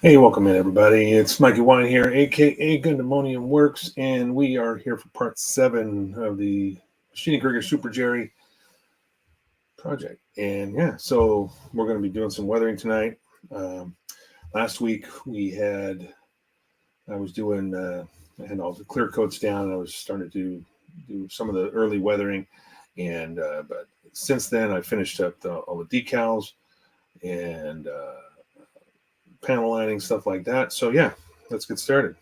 Hey, welcome in, everybody. It's Mikey Wine here, aka Gundamonium Works, and we are here for part 7 of the Maschinen Krieger Super Jerry project. And yeah, so we're going to be doing some weathering tonight. Last week I was doing, I had all the clear coats down, and I was starting to do some of the early weathering. And but since then, I finished up all the decals and panel lining, stuff like that. So yeah, let's get started.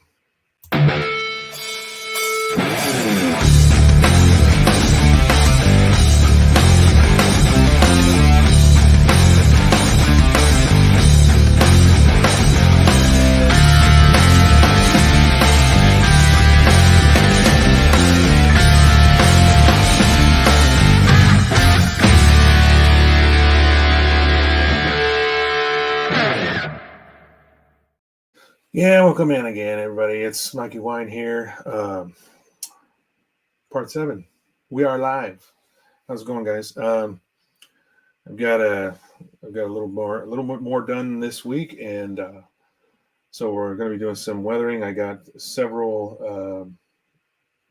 Yeah, welcome in again, everybody. It's Mikey Wine here. Part 7. We are live. How's it going, guys? I've got a little bit more done this week, and so we're going to be doing some weathering. I got several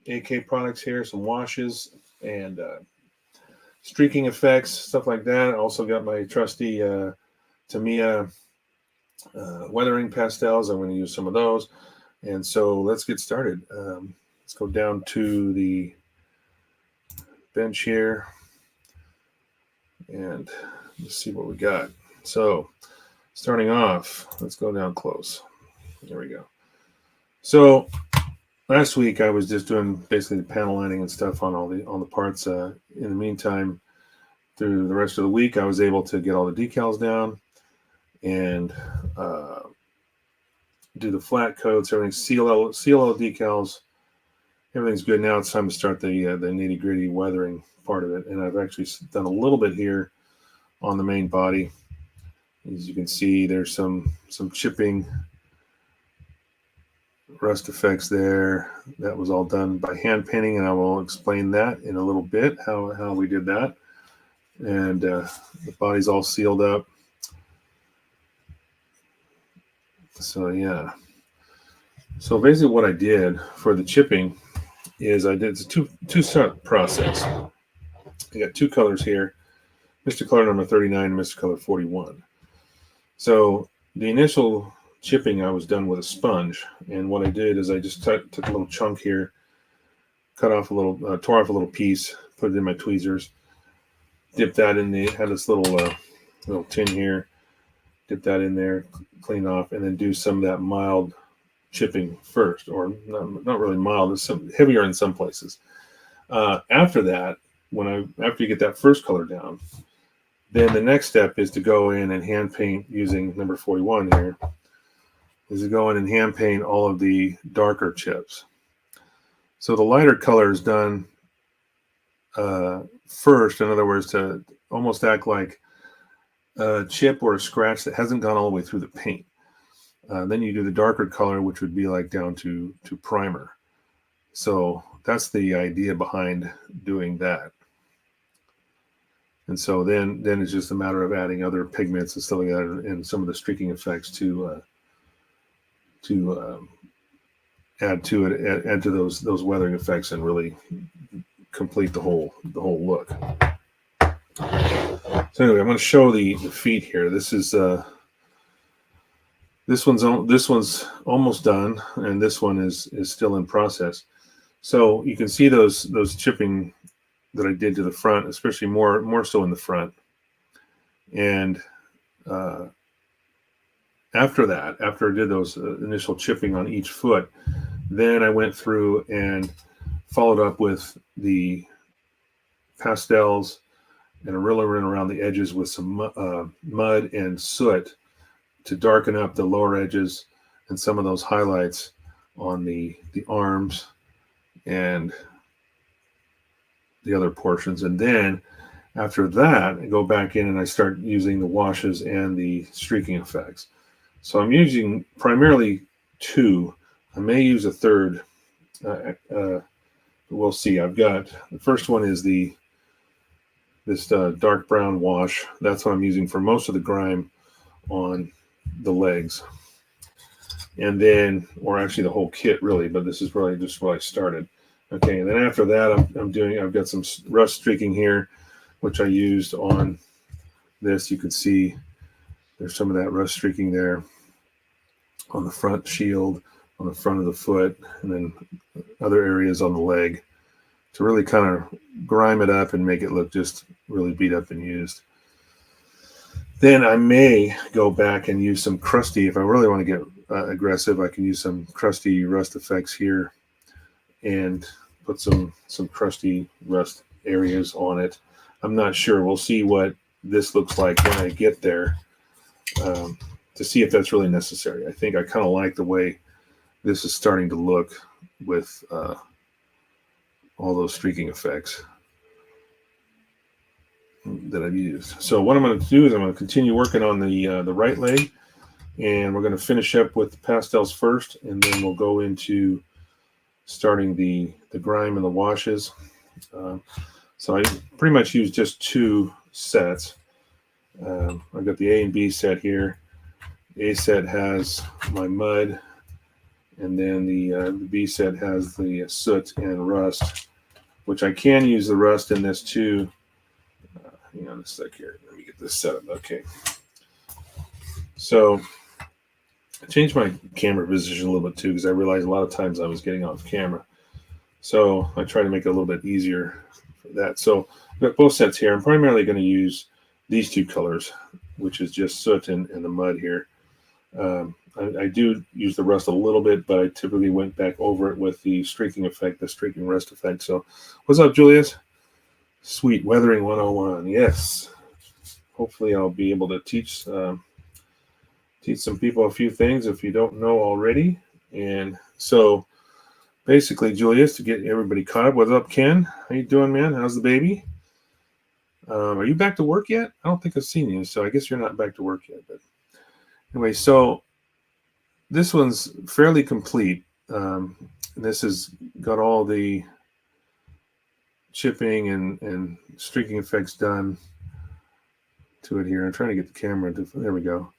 AK products here, some washes and streaking effects, stuff like that. I also got my trusty Tamiya weathering pastels. I'm going to use some of those, and so let's get started. Let's go down to the bench here and let's see what we got. So starting off, let's go down close. There we go. So last week I was just doing basically the panel lining and stuff on all the parts. In the meantime, through the rest of the week, I was able to get all the decals down and do the flat coats, everything, seal all decals. Everything's good. Now it's time to start the nitty gritty weathering part of it. And I've actually done a little bit here on the main body. As you can see, there's some chipping, rust effects there. That was all done by hand painting, and I will explain that in a little bit, how we did that. And the body's all sealed up. So yeah. So basically what I did for the chipping is I did a two-step process. I got two colors here, Mr. Color number 39 and Mr. Color 41. So the initial chipping I was done with a sponge, and what I did is I just took a little chunk here, tore off a little piece, put it in my tweezers, dipped that in had this little tin here, dip that in there, clean off, and then do some of that mild chipping first, or not really mild, it's some heavier in some places. After that, after you get that first color down, then the next step is to go in and hand paint using number 41 here, is to go in and hand paint all of the darker chips. So the lighter color is done first, in other words, to almost act like a chip or a scratch that hasn't gone all the way through the paint. Then you do the darker color, which would be like down to primer. So that's the idea behind doing that. And so then it's just a matter of adding other pigments and stuff like that, and some of the streaking effects to add to those weathering effects and really complete the whole look. So anyway, I'm going to show the feet here. This is this one's almost done, and this one is still in process. So you can see those chipping that I did to the front, especially more so in the front. And after I did those initial chipping on each foot, then I went through and followed up with the pastels and a roller around the edges with some mud and soot to darken up the lower edges and some of those highlights on the arms and the other portions. And then after that, I go back in and I start using the washes and the streaking effects. So I'm using primarily two. I may use a third. We'll see. I've got the first one is this dark brown wash. That's what I'm using for most of the grime on the legs. and then, or actually the whole kit really, but this is really just where I started. Okay, and then after that, I've got some rust streaking here, which I used on this. You can see there's some of that rust streaking there on the front shield, on the front of the foot, and then other areas on the leg to really kind of grime it up and make it look just really beat up and used. Then I may go back and use some crusty. If I really want to get aggressive, I can use some crusty rust effects here and put some crusty rust areas on it. I'm not sure. We'll see what this looks like when I get there to see if that's really necessary. I think I kind of like the way this is starting to look with all those streaking effects that I've used. So what I'm going to do is I'm going to continue working on the right leg, and we're going to finish up with the pastels first, and then we'll go into starting the grime and the washes. So I pretty much use just 2 sets. I've got the A and B set here. The A set has my mud, and then the B set has the soot and rust, which I can use the rust in this too. Hang on a sec here. Let me get this set up. Okay. So I changed my camera position a little bit too because I realized a lot of times I was getting off camera. So I try to make it a little bit easier for that. So I've got both sets here. I'm primarily going to use these 2 colors, which is just soot and the mud here. I do use the rust a little bit, but I typically went back over it with the streaking effect, the streaking rust effect. So what's up, Julius? Sweet Weathering 101. Yes. Hopefully I'll be able to teach some people a few things if you don't know already. And so basically, Julius, to get everybody caught up. What's up, Ken? How you doing, man? How's the baby? Are you back to work yet? I don't think I've seen you, so I guess you're not back to work yet. But anyway, so this one's fairly complete. This has got all the chipping and streaking effects done to it here. I'm trying to get the camera to, there we go.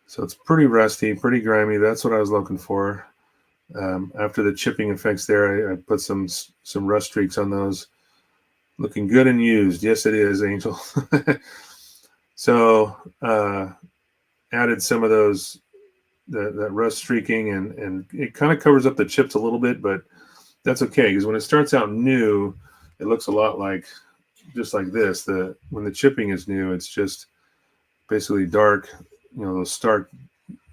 So it's pretty rusty, pretty grimy. That's what I was looking for. After the chipping effects there, I put some rust streaks on those. Looking good and used. Yes, it is, Angel. So added some of those, that rust streaking, and it kind of covers up the chips a little bit, but that's okay because when it starts out new, it looks a lot like just like this. When the chipping is new, it's just basically dark, those stark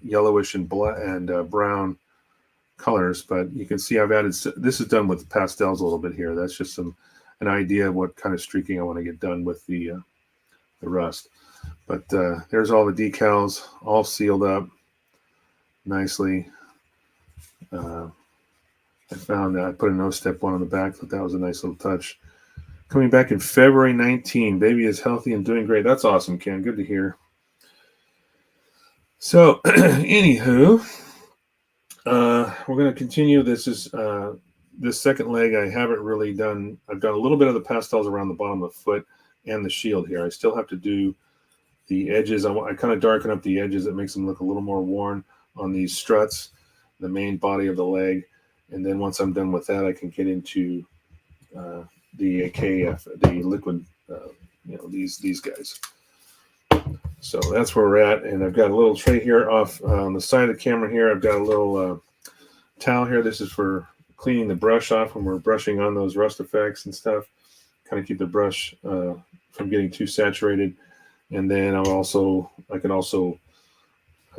yellowish and black and brown colors. But you can see I've added. This is done with pastels a little bit here. That's just an idea of what kind of streaking I want to get done with the rust. But there's all the decals all sealed up nicely. I found that I put a no step 1 on the back. Thought that was a nice little touch. Coming back in February 19. Baby is healthy and doing great. That's awesome, Ken. Good to hear. So, anywho, we're going to continue. This is this second leg. I haven't really done. I've done a little bit of the pastels around the bottom of the foot and the shield here. I still have to do the edges. I kind of darken up the edges. It makes them look a little more worn on these struts, the main body of the leg. And then once I'm done with that, I can get into the AKF, the liquid, these guys. So that's where we're at. And I've got a little tray here off on the side of the camera here. I've got a little towel here. This is for cleaning the brush off when we're brushing on those rust effects and stuff. Kind of keep the brush from getting too saturated. And then I can also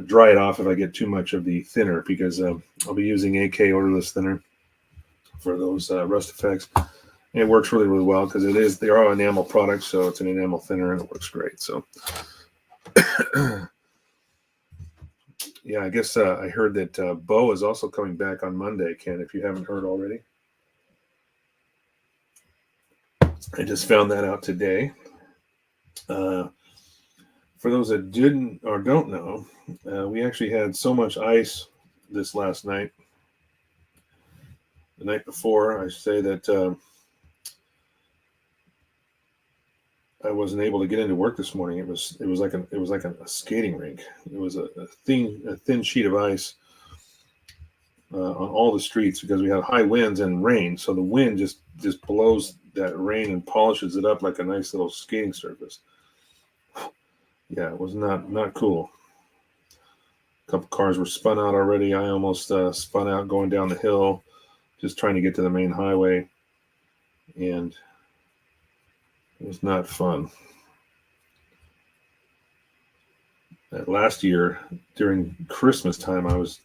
dry it off if I get too much of the thinner, because I'll be using AK odorless thinner for those rust effects. And it works really, really well because they are enamel products, so it's an enamel thinner and it works great. So yeah, I guess I heard that Bo is also coming back on Monday, Ken, if you haven't heard already. I just found that out today. For those that didn't or don't know, we actually had so much ice this last night. The night before, I say that I wasn't able to get into work this morning. It was like a skating rink. It was a thin sheet of ice on all the streets because we had high winds and rain. So the wind just blows that rain and polishes it up like a nice little skating surface. Yeah, it was not cool. A couple cars were spun out already. I almost spun out going down the hill, just trying to get to the main highway, and it was not fun. Last year, during Christmas time, I was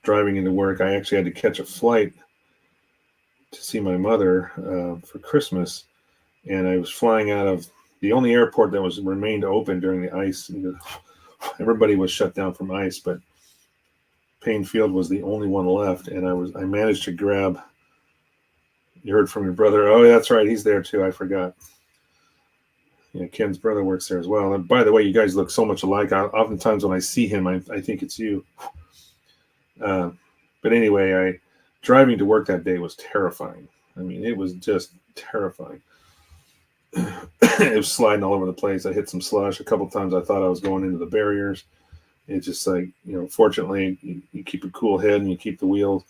driving into work. I actually had to catch a flight to see my mother for Christmas, and I was flying out of the only airport that was remained open during the ice. Everybody was shut down from ice, but Payne Field was the only one left, and I managed to grab. You heard from your brother. Oh, that's right, he's there too. I forgot. Yeah, Ken's brother works there as well. And by the way, you guys look so much alike. Oftentimes when I see him, I think it's you. But anyway, driving to work that day was terrifying. I mean, it was just terrifying. It was sliding all over the place. I hit some slush. A couple times I thought I was going into the barriers. It's just like, fortunately, you keep a cool head and you keep the wheel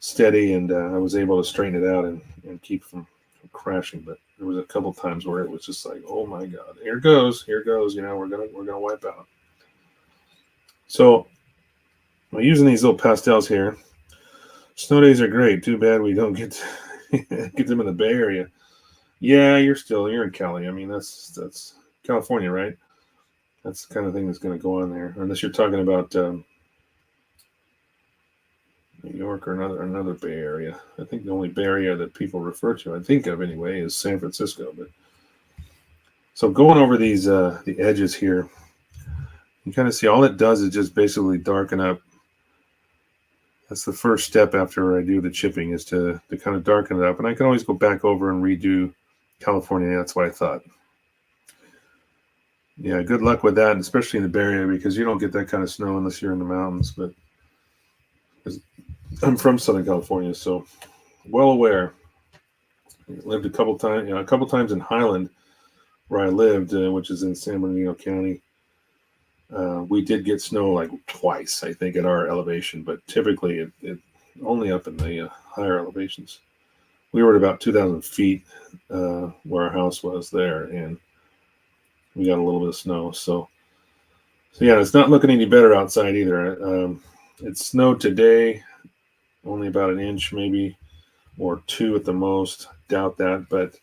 steady, and I was able to straighten it out and keep from crashing. But there was a couple times where it was just like, oh my God, here goes, we're gonna wipe out. So I'm using these little pastels here. Snow days are great. Too bad we don't get get them in the Bay Area. Yeah, you're in Cali. I mean, that's California, right? That's the kind of thing that's going to go on there, unless you're talking about New York or another Bay Area. I think the only Bay Area that people refer to, I think of anyway, is San Francisco. But so going over these the edges here, you kind of see all it does is just basically darken up. That's the first step after I do the chipping, is to kind of darken it up. And I can always go back over and redo California. That's what I thought. Yeah, good luck with that, especially in the Bay Area, because you don't get that kind of snow unless you're in the mountains. But I'm from Southern California, so well aware. I lived a couple times in Highland, where I lived, which is in San Bernardino County. We did get snow like twice, I think, at our elevation, but typically it only up in the higher elevations. We were at about 2,000 feet where our house was there, and we got a little bit of snow. So yeah, it's not looking any better outside either. It snowed today, only about an inch maybe, or 2 at the most. Doubt that, but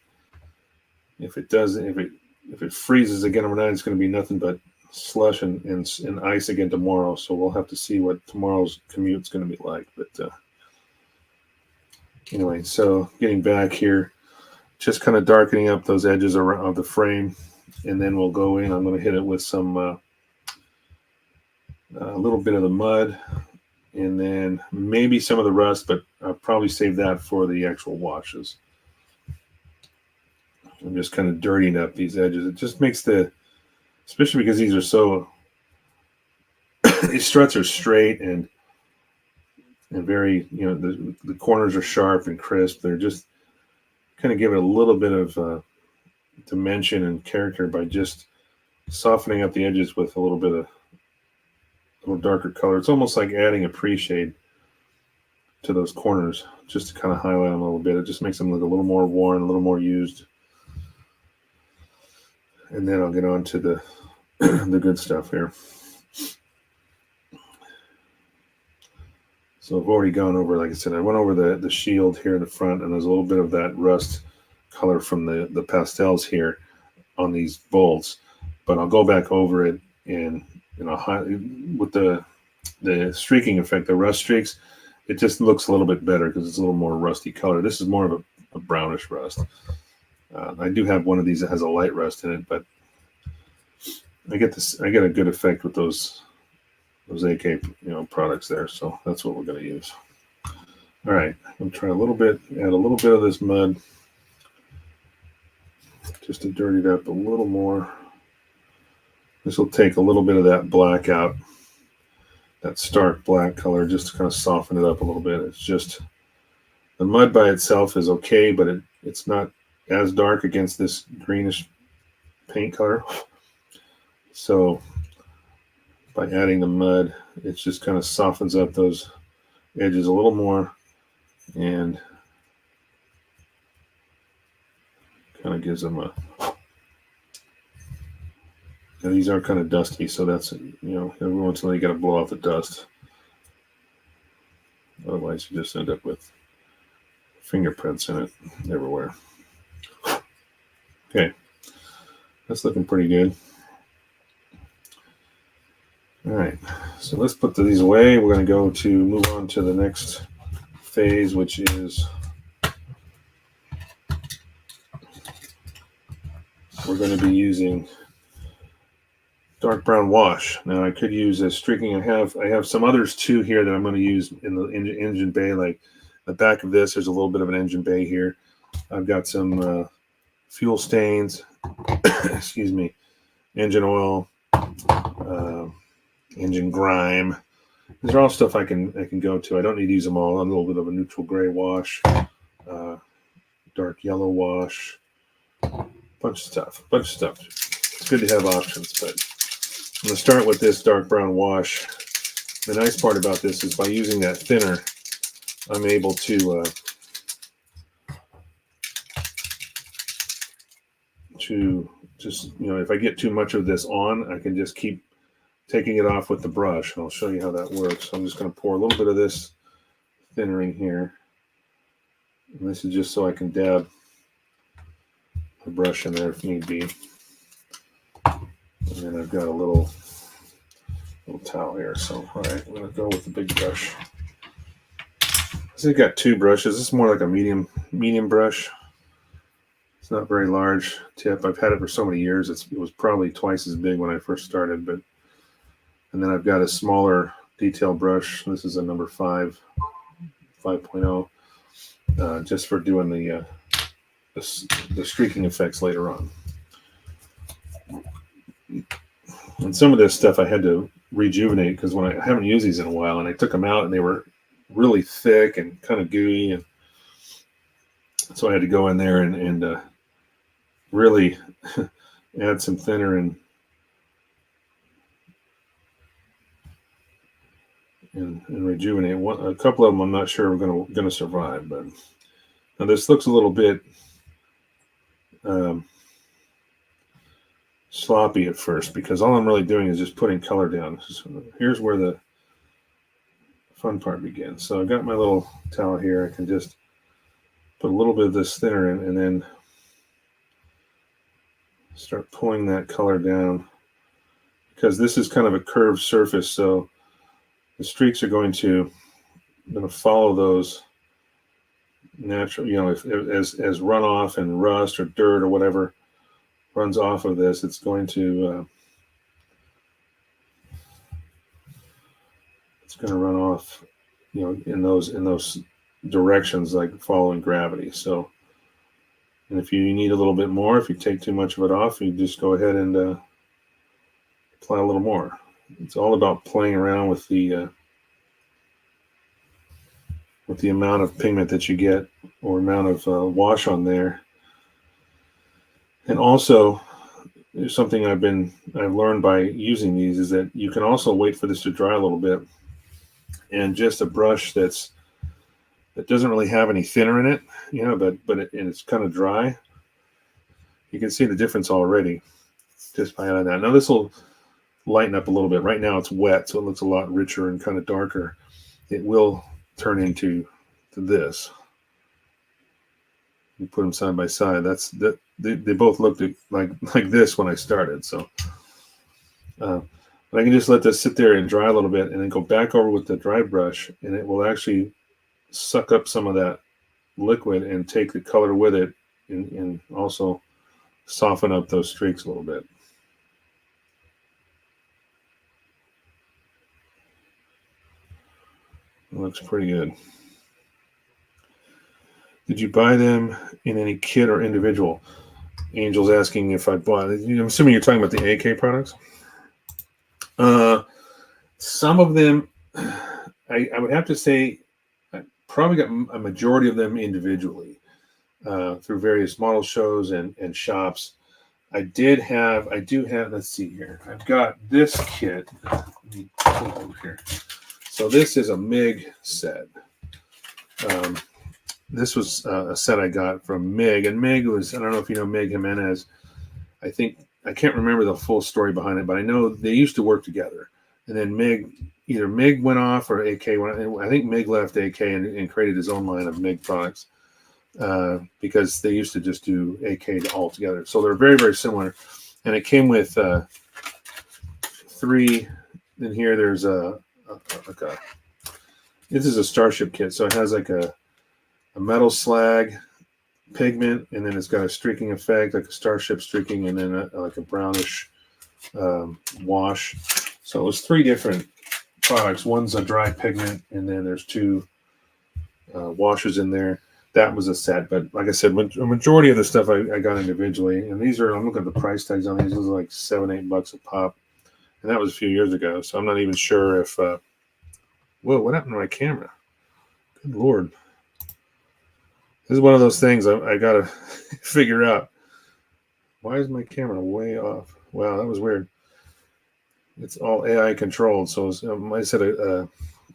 if it freezes again overnight, it's going to be nothing but slush and ice again tomorrow. So we'll have to see what tomorrow's commute's going to be like. But anyway, so getting back here, just kind of darkening up those edges of the frame, and then we'll go in. I'm going to hit it with some a little bit of the mud, and then maybe some of the rust, but I'll probably save that for the actual washes. I'm just kind of dirtying up these edges. It just makes especially because these are so, these struts are straight and very, the corners are sharp and crisp. They're just kind of give it a little bit of dimension and character by just softening up the edges with a little darker color. It's almost like adding a pre-shade to those corners just to kind of highlight them a little bit. It just makes them look a little more worn, a little more used. And then I'll get on to the good stuff here. So I've already gone over, like I said, I went over the shield here in the front, and there's a little bit of that rust color from the pastels here on these bolts. But I'll go back over it, and with the streaking effect, the rust streaks, it just looks a little bit better because it's a little more rusty color. This is more of a brownish rust. I do have one of these that has a light rust in it, but I get a good effect with those AK products there. So that's what we're going to use. All right, I'm going to try add a little bit of this mud just to dirty it up a little more. This will take a little bit of that black out, that stark black color, just to kind of soften it up a little bit. It's just, the mud by itself is okay, but it's not as dark against this greenish paint color. So by adding the mud, it just kind of softens up those edges a little more and kind of gives them a. Now these are kind of dusty, so that's, you know, every once in a while you got to blow off the dust. Otherwise, you just end up with fingerprints in it everywhere. Okay, that's looking pretty good. All right, so let's put these away. We're going to go to move on to the next phase, which is we're going to be using dark brown wash. Now I could use a streaking. I have some others too here that I'm going to use in the engine bay. Like the back of this, there's a little bit of an engine bay here. I've got some fuel stains, excuse me, engine oil, engine grime. These are all stuff I can go to. I don't need to use them all. A little bit of a neutral gray wash, dark yellow wash, bunch of stuff. It's good to have options, but I'm going to start with this dark brown wash. The nice part about this is by using that thinner, I'm able to just, you know, if I get too much of this on, I can just keep taking it off with the brush. And I'll show you how that works. So I'm just going to pour a little bit of this thinner in here. And this is just so I can dab the brush in there if need be. And then I've got a little towel here. So, all right, I'm going to go with the big brush. So I've got two brushes. This is more like a medium brush. It's not very large tip. I've had it for so many years. It was probably twice as big when I first started. And then I've got a smaller detail brush. This is a number 5.0, just for doing the streaking effects later on. And some of this stuff I had to rejuvenate because when I haven't used these in a while, and I took them out and they were really thick and kind of gooey, and so I had to go in there and really add some thinner and rejuvenate. A couple of them I'm not sure are going to survive, but now this looks a little bit sloppy at first because all I'm really doing is just putting color down. So here's where the fun part begins. So I've got my little towel here. I can just put a little bit of this thinner in and then start pulling that color down because this is kind of a curved surface, so the streaks are going to follow those natural, you know, as runoff and rust or dirt or whatever runs off of this, it's going to run off, you know, in those directions, like following gravity. So, and if you need a little bit more, if you take too much of it off, you just go ahead and apply a little more. It's all about playing around with the amount of pigment that you get or amount of wash on there. And also, there's something I've learned by using these is that you can also wait for this to dry a little bit, and just a brush that doesn't really have any thinner in it, you know, but it's kind of dry. You can see the difference already just by adding that. Now this will lighten up a little bit. Right now it's wet, so it looks a lot richer and kind of darker. It will turn into this. You put them side by side. They both looked like this when I started. So, but I can just let this sit there and dry a little bit, and then go back over with the dry brush, and it will actually suck up some of that liquid and take the color with it, and also soften up those streaks a little bit. It looks pretty good. Did you buy them in any kit or individual? Angel's asking if I bought. I'm assuming you're talking about the AK products. Some of them, I would have to say, I probably got a majority of them individually through various model shows and shops. I do have, let's see here. I've got this kit. Let me pull it over here. So this is a MIG set. This was a set I got from MIG, and MIG was, I don't know if you know MIG Jimenez. I can't remember the full story behind it, but I know they used to work together. And then either MIG went off or AK went. I think MIG left AK and created his own line of MIG products. Because they used to just do AK all together. So they're very, very similar. And it came with 3. In here, there's this is a Starship kit. So it has like a metal slag, pigment, and then it's got a streaking effect, like a Starship streaking, and then like a brownish wash. So it was 3 different products. One's a dry pigment, and then there's 2 washes in there. That was a set, but like I said, a majority of the stuff I got individually, and these are, I'm looking at the price tags on these. These are like $7-8 a pop, and that was a few years ago. So I'm not even sure if. Whoa! What happened to my camera? Good Lord! This is one of those things I gotta figure out. Why is my camera way off? Wow, that was weird. It's all AI controlled, so I said a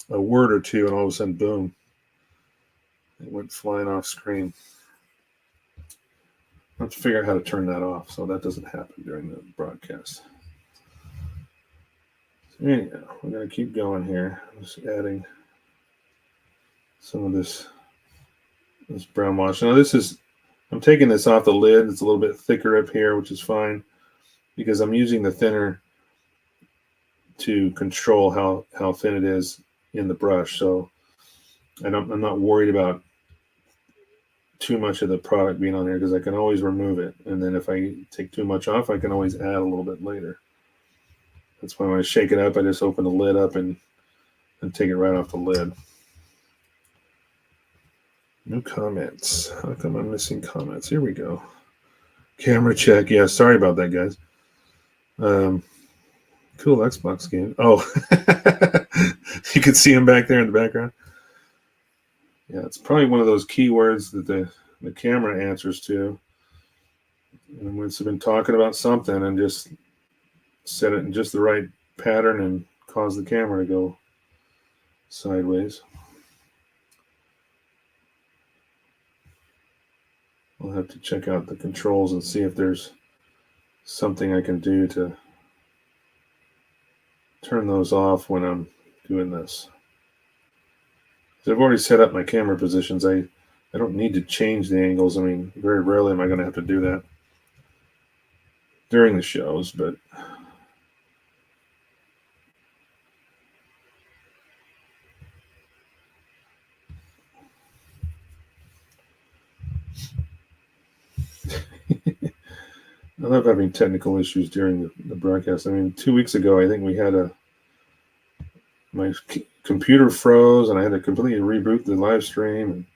word or two, and all of a sudden, boom. It went flying off screen. I have to figure out how to turn that off so that doesn't happen during the broadcast. So anyhow, we're going to keep going here. I'm just adding some of this brown wash. Now I'm taking this off the lid. It's a little bit thicker up here, which is fine because I'm using the thinner to control how thin it is in the brush. So I'm not worried about too much of the product being on there because I can always remove it. And then if I take too much off, I can always add a little bit later. That's why when I shake it up, I just open the lid up and take it right off the lid. New comments. How come I'm missing comments? Here we go. Camera check. Yeah, sorry about that, guys. Cool Xbox game. Oh, you can see him back there in the background. Yeah, it's probably one of those keywords that the camera answers to. And once I've been talking about something and just set it in just the right pattern and cause the camera to go sideways. I'll have to check out the controls and see if there's something I can do to turn those off when I'm doing this. I've already set up my camera positions. I don't need to change the angles. I mean, very rarely am I going to have to do that during the shows, but I love having technical issues during the broadcast. I mean, 2 weeks ago, I think we had my computer froze and I had to completely reboot the live stream. And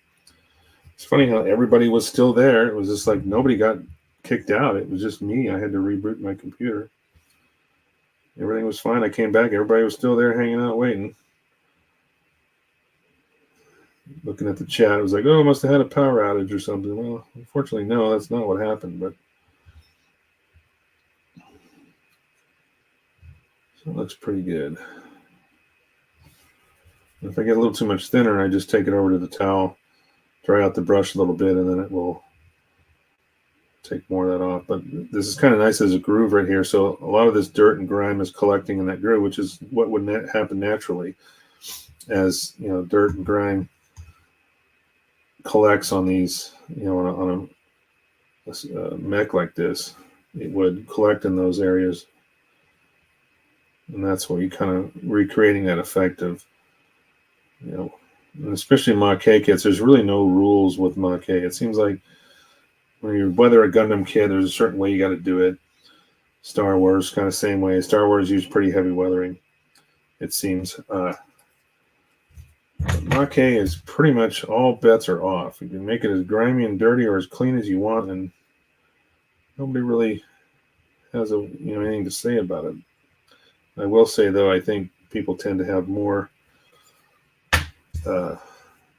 it's funny how everybody was still there. It was just like nobody got kicked out. It was just me. I had to reboot my computer. Everything was fine. I came back. Everybody was still there hanging out, waiting. Looking at the chat, it was like, oh, I must have had a power outage or something. Well, unfortunately, no, that's not what happened. But so it looks pretty good. If I get a little too much thinner, I just take it over to the towel, dry out the brush a little bit, and then it will take more of that off. But this is kind of nice as a groove right here. So a lot of this dirt and grime is collecting in that groove, which is what would happen naturally as, you know, dirt and grime collects on these, you know, on a mech like this. It would collect in those areas. And that's what you kind of recreating that effect of, you know, and especially Maquet kits. There's really no rules with Maquet. It seems like when you weather a Gundam kit, there's a certain way you got to do it. Star Wars, kind of same way. Star Wars use pretty heavy weathering, it seems. Maquet is pretty much all bets are off. You can make it as grimy and dirty or as clean as you want, and nobody really has anything to say about it. I will say though, I think people tend to have more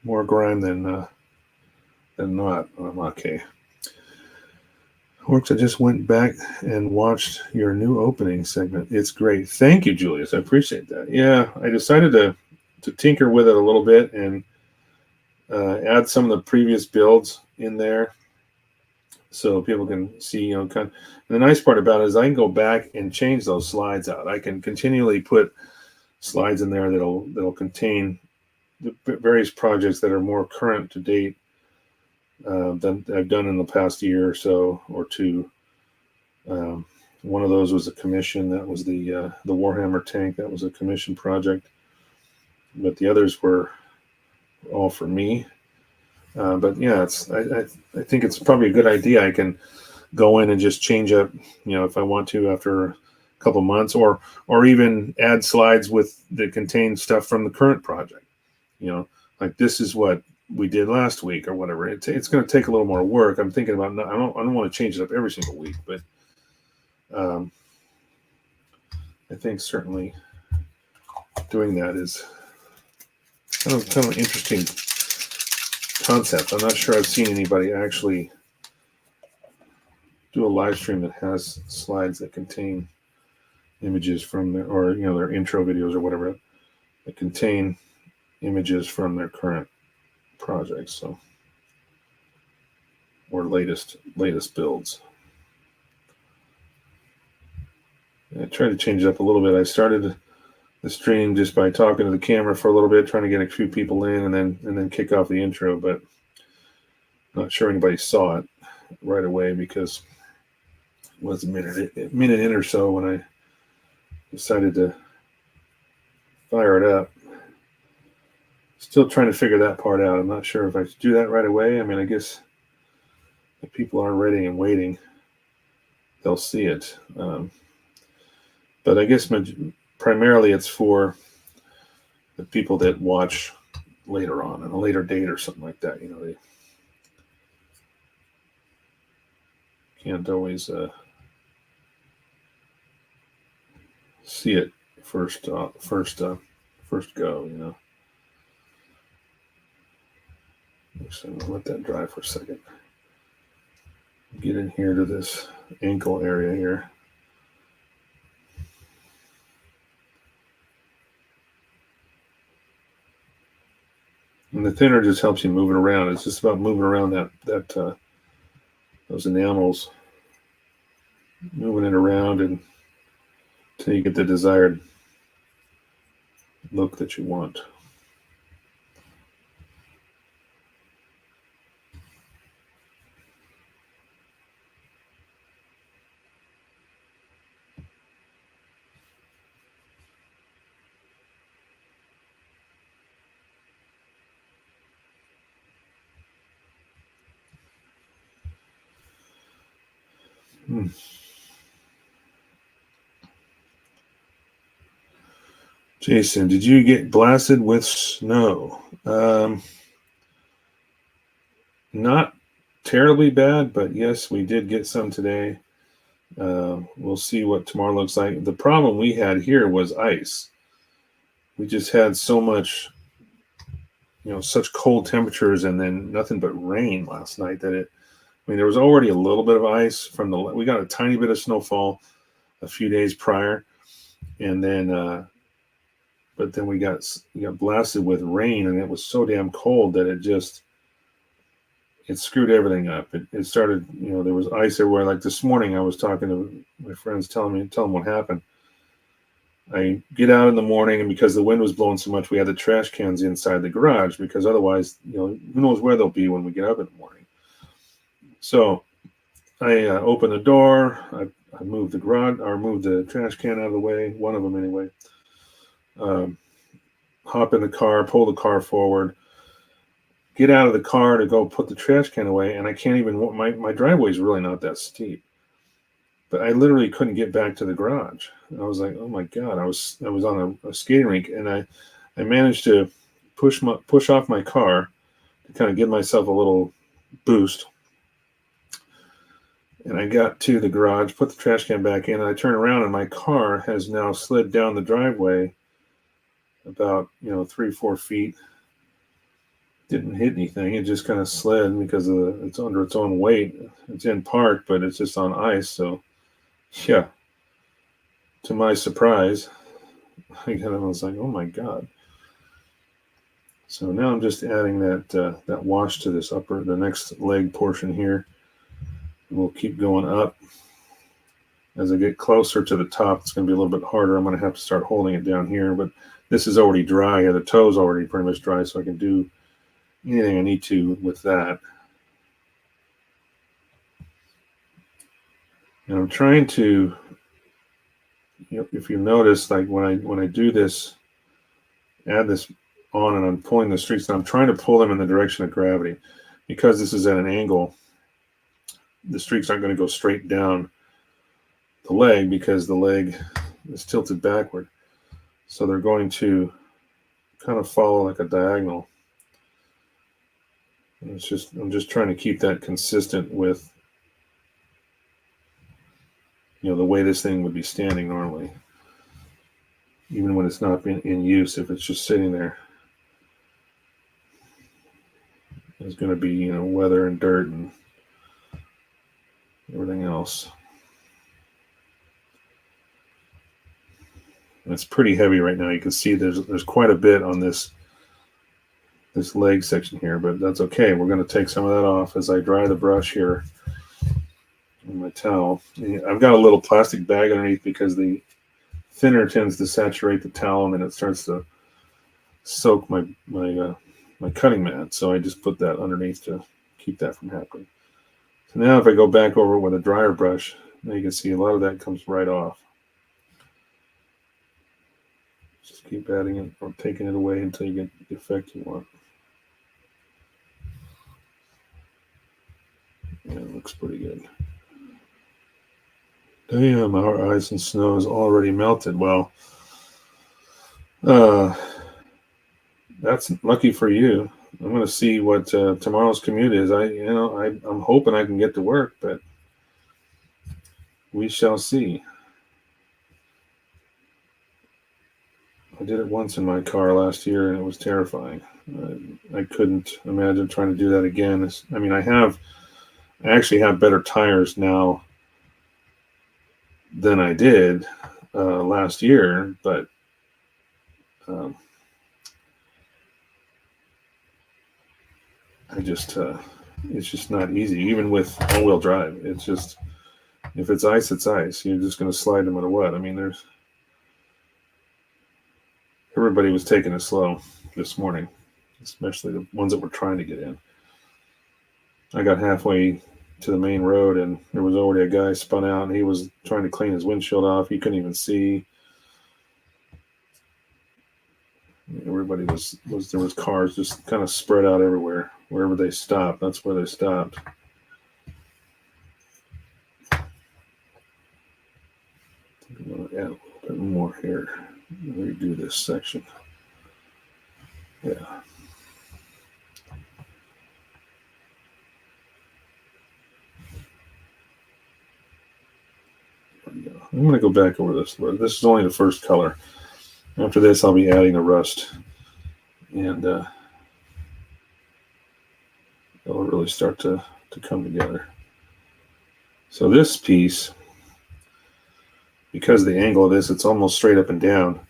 grime than not on Maquet. Works. I just went back and watched your new opening segment. It's great. Thank you, Julius. I appreciate that. Yeah, I decided to tinker with it a little bit and add some of the previous builds in there so people can see, kind of. And the nice part about it is I can go back and change those slides out. I can continually put slides in there that'll contain the various projects that are more current to date than I've done in the past year or so or two. One of those was a commission. That was the Warhammer tank. That was a commission project. But the others were all for me. But yeah, I think it's probably a good idea. I can go in and just change up, if I want to after a couple months, or even add slides that contain stuff from the current project. Like this is what we did last week or whatever. It's going to take a little more work. I'm thinking about I don't want to change it up every single week, but I think certainly doing that is kind of an interesting concept. I'm not sure I've seen anybody actually do a live stream that has slides that contain images from their intro videos or whatever that contain images from their current projects, or latest builds. I tried to change it up a little bit. I started the stream just by talking to the camera for a little bit, trying to get a few people in, and then kick off the intro. But not sure anybody saw it right away because it was a minute in or so when I decided to fire it up. Still trying to figure that part out. I'm not sure if I should do that right away. I mean, I guess if people are ready and waiting, they'll see it. But I guess primarily it's for the people that watch later on a later date or something like that. They can't always see it first go. Actually, I'm gonna let that dry for a second. Get in here to this ankle area here. And the thinner just helps you move it around. It's just about moving around that those enamels, moving it around until you get the desired look that you want. Jason, did you get blasted with snow? Not terribly bad, but yes, we did get some today. We'll see what tomorrow looks like. The problem we had here was ice. We just had so much, such cold temperatures and then nothing but rain last night that there was already a little bit of ice we got a tiny bit of snowfall a few days prior. And then, but then we got blasted with rain, and it was so damn cold that it screwed everything up. It started, there was ice everywhere. Like this morning, I was talking to my friends, telling them what happened. I get out in the morning, and because the wind was blowing so much, we had the trash cans inside the garage because otherwise, who knows where they'll be when we get up in the morning. So I opened the door. I moved the garage, or moved the trash can out of the way, one of them anyway. Hop in the car, pull the car forward, get out of the car to go put the trash can away, and I can't even. My driveway is really not that steep, but I literally couldn't get back to the garage. And I was like, oh my god! I was on a skating rink, and I managed to push off my car to kind of give myself a little boost. And I got to the garage, put the trash can back in, and I turn around, and my car has now slid down the driveway about 3-4 feet, didn't hit anything. It just kind of slid because it's under its own weight. It's in park, but it's just on ice. So, yeah, to my surprise, I was like, oh my God. So now I'm just adding that wash to the next leg portion here. And we'll keep going up. As I get closer to the top, it's going to be a little bit harder. I'm going to have to start holding it down here, but this is already dry. The toe's already pretty much dry, so I can do anything I need to with that. And I'm trying to, if you notice, like when I do this, add this on and I'm pulling the streaks, and I'm trying to pull them in the direction of gravity. Because this is at an angle, the streaks aren't going to go straight down the leg because the leg is tilted backward. So they're going to kind of follow like a diagonal. And I'm just trying to keep that consistent with the way this thing would be standing normally, even when it's not been in use. If it's just sitting there, there's going to be weather and dirt and everything else. And it's pretty heavy right now. You can see there's quite a bit on this leg section here, but that's okay. We're going to take some of that off as I dry the brush here on my towel. I've got a little plastic bag underneath because the thinner tends to saturate the towel and then it starts to soak my cutting mat. So I just put that underneath to keep that from happening. So now if I go back over with a dryer brush, now you can see a lot of that comes right off. Just keep adding it or taking it away until you get the effect you want. Yeah, it looks pretty good. Damn, our ice and snow is already melted. Well, that's lucky for you. I'm going to see what tomorrow's commute is. I'm hoping I can get to work, but we shall see. I did it once in my car last year, and it was terrifying. I couldn't imagine trying to do that again. I mean, I actually have better tires now than I did last year, but it's just not easy. Even with all-wheel drive, it's just, if it's ice, it's ice. You're just going to slide no matter what. I mean, everybody was taking it slow this morning, especially the ones that were trying to get in. I got halfway to the main road and there was already a guy spun out and he was trying to clean his windshield off. He couldn't even see. Everybody there was cars just kind of spread out everywhere. Wherever they stopped, that's where they stopped. I'm going to add a little bit more here. Redo this section. Yeah. I'm going to go back over this. This is only the first color. After this, I'll be adding the rust. And it'll really start to come together. So this piece, because of the angle of this, it's almost straight up and down.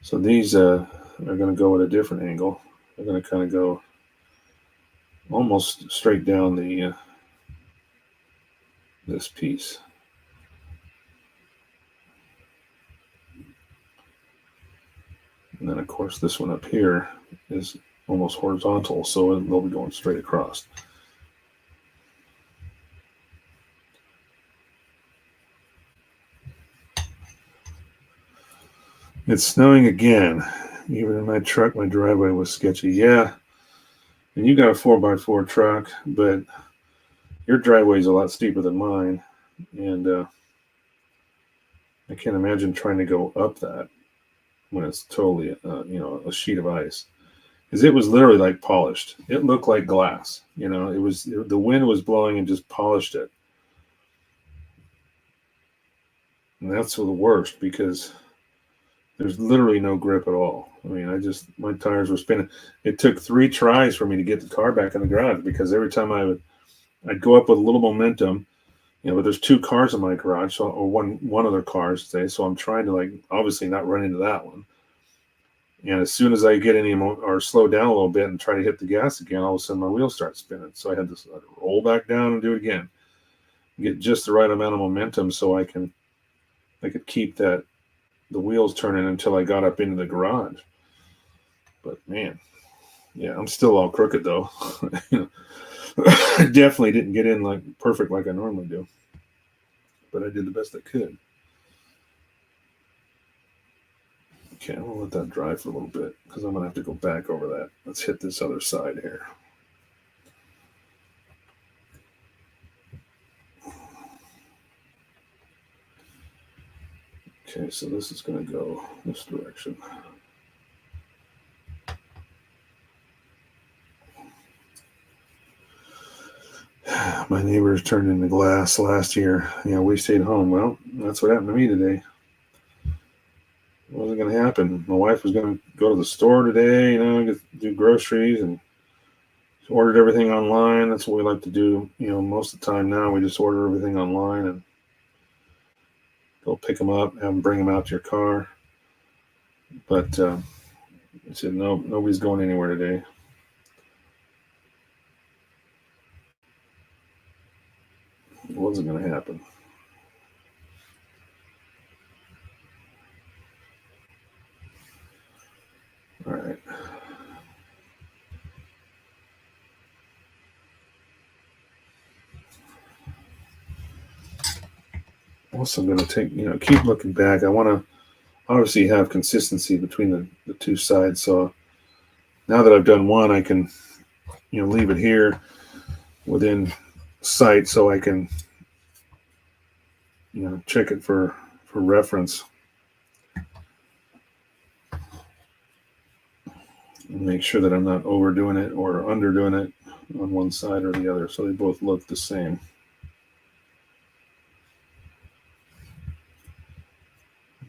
So these are going to go at a different angle. They're going to kind of go almost straight down this piece. And then, of course, this one up here is almost horizontal, so they'll be going straight across. It's snowing again. Even in my truck, my driveway was sketchy. Yeah, and you got a 4x4 truck, but your driveway is a lot steeper than mine, and I can't imagine trying to go up that when it's totally, a sheet of ice. Because it was literally like polished. It looked like glass. The wind was blowing and just polished it. And that's the worst because There's literally no grip at all. I mean, my tires were spinning. It took 3 tries for me to get the car back in the garage because every time I'd go up with a little momentum, but there's 2 cars in my garage, so, or one other car, I should say. So I'm trying to, like, obviously not run into that one. And as soon as I get any or slow down a little bit and try to hit the gas again, all of a sudden my wheels start spinning. So I had to roll back down and do it again, get just the right amount of momentum so I could keep the wheels turning until I got up into the garage. But man, yeah, I'm still all crooked though. I definitely didn't get in like perfect like I normally do, but I did the best I could. Okay, I'm gonna let that dry for a little bit because I'm gonna have to go back over that. Let's hit this other side here. Okay, so this is gonna go this direction. My neighbors turned into glass last year. We stayed home. Well, that's what happened to me today. It wasn't going to happen. My wife was going to go to the store today, do groceries, and ordered everything online. That's what we like to do. Most of the time now we just order everything online and go pick them up, have them bring them out to your car. But I said, no, nobody's going anywhere today. It wasn't going to happen. All right. Also going to take, keep looking back. I want to obviously have consistency between the 2 sides. So now that I've done one, I can, leave it here within sight so I can, check it for reference. And make sure that I'm not overdoing it or underdoing it on one side or the other, so they both look the same.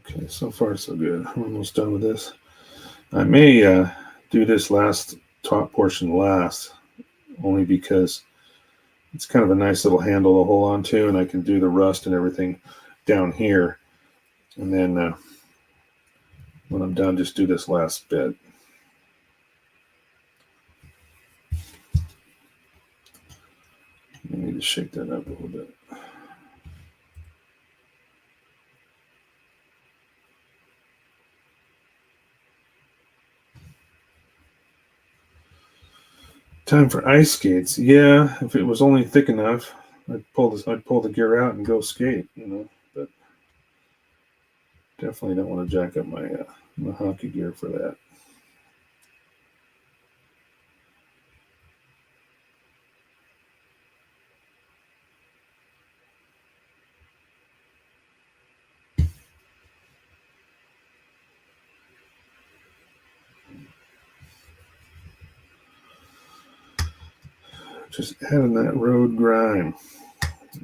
Okay, so far so good. I'm almost done with this. I may do this last top portion last, only because it's kind of a nice little handle to hold on to, and I can do the rust and everything down here. And then when I'm done, just do this last bit. I need to shake that up a little bit. Time for ice skates. Yeah, if it was only thick enough, I'd pull the gear out and go skate. But definitely don't want to jack up my hockey gear for that. Just adding that road grime.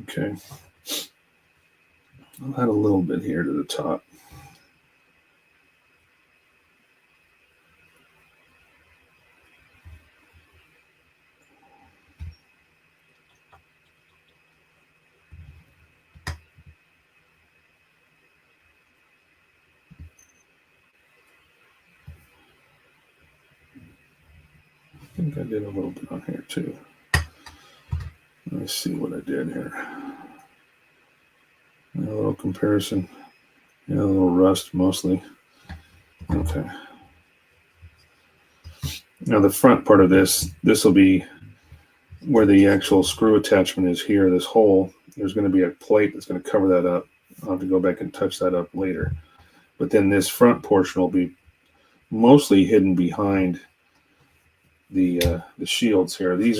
Okay. I'll add a little bit here to the top. I think I did a little bit on here too. Let me see what I did here. A little comparison. A little rust mostly. Okay. Now the front part of this will be where the actual screw attachment is here, this hole. There's going to be a plate that's going to cover that up. I'll have to go back and touch that up later. But then this front portion will be mostly hidden behind the shields here. These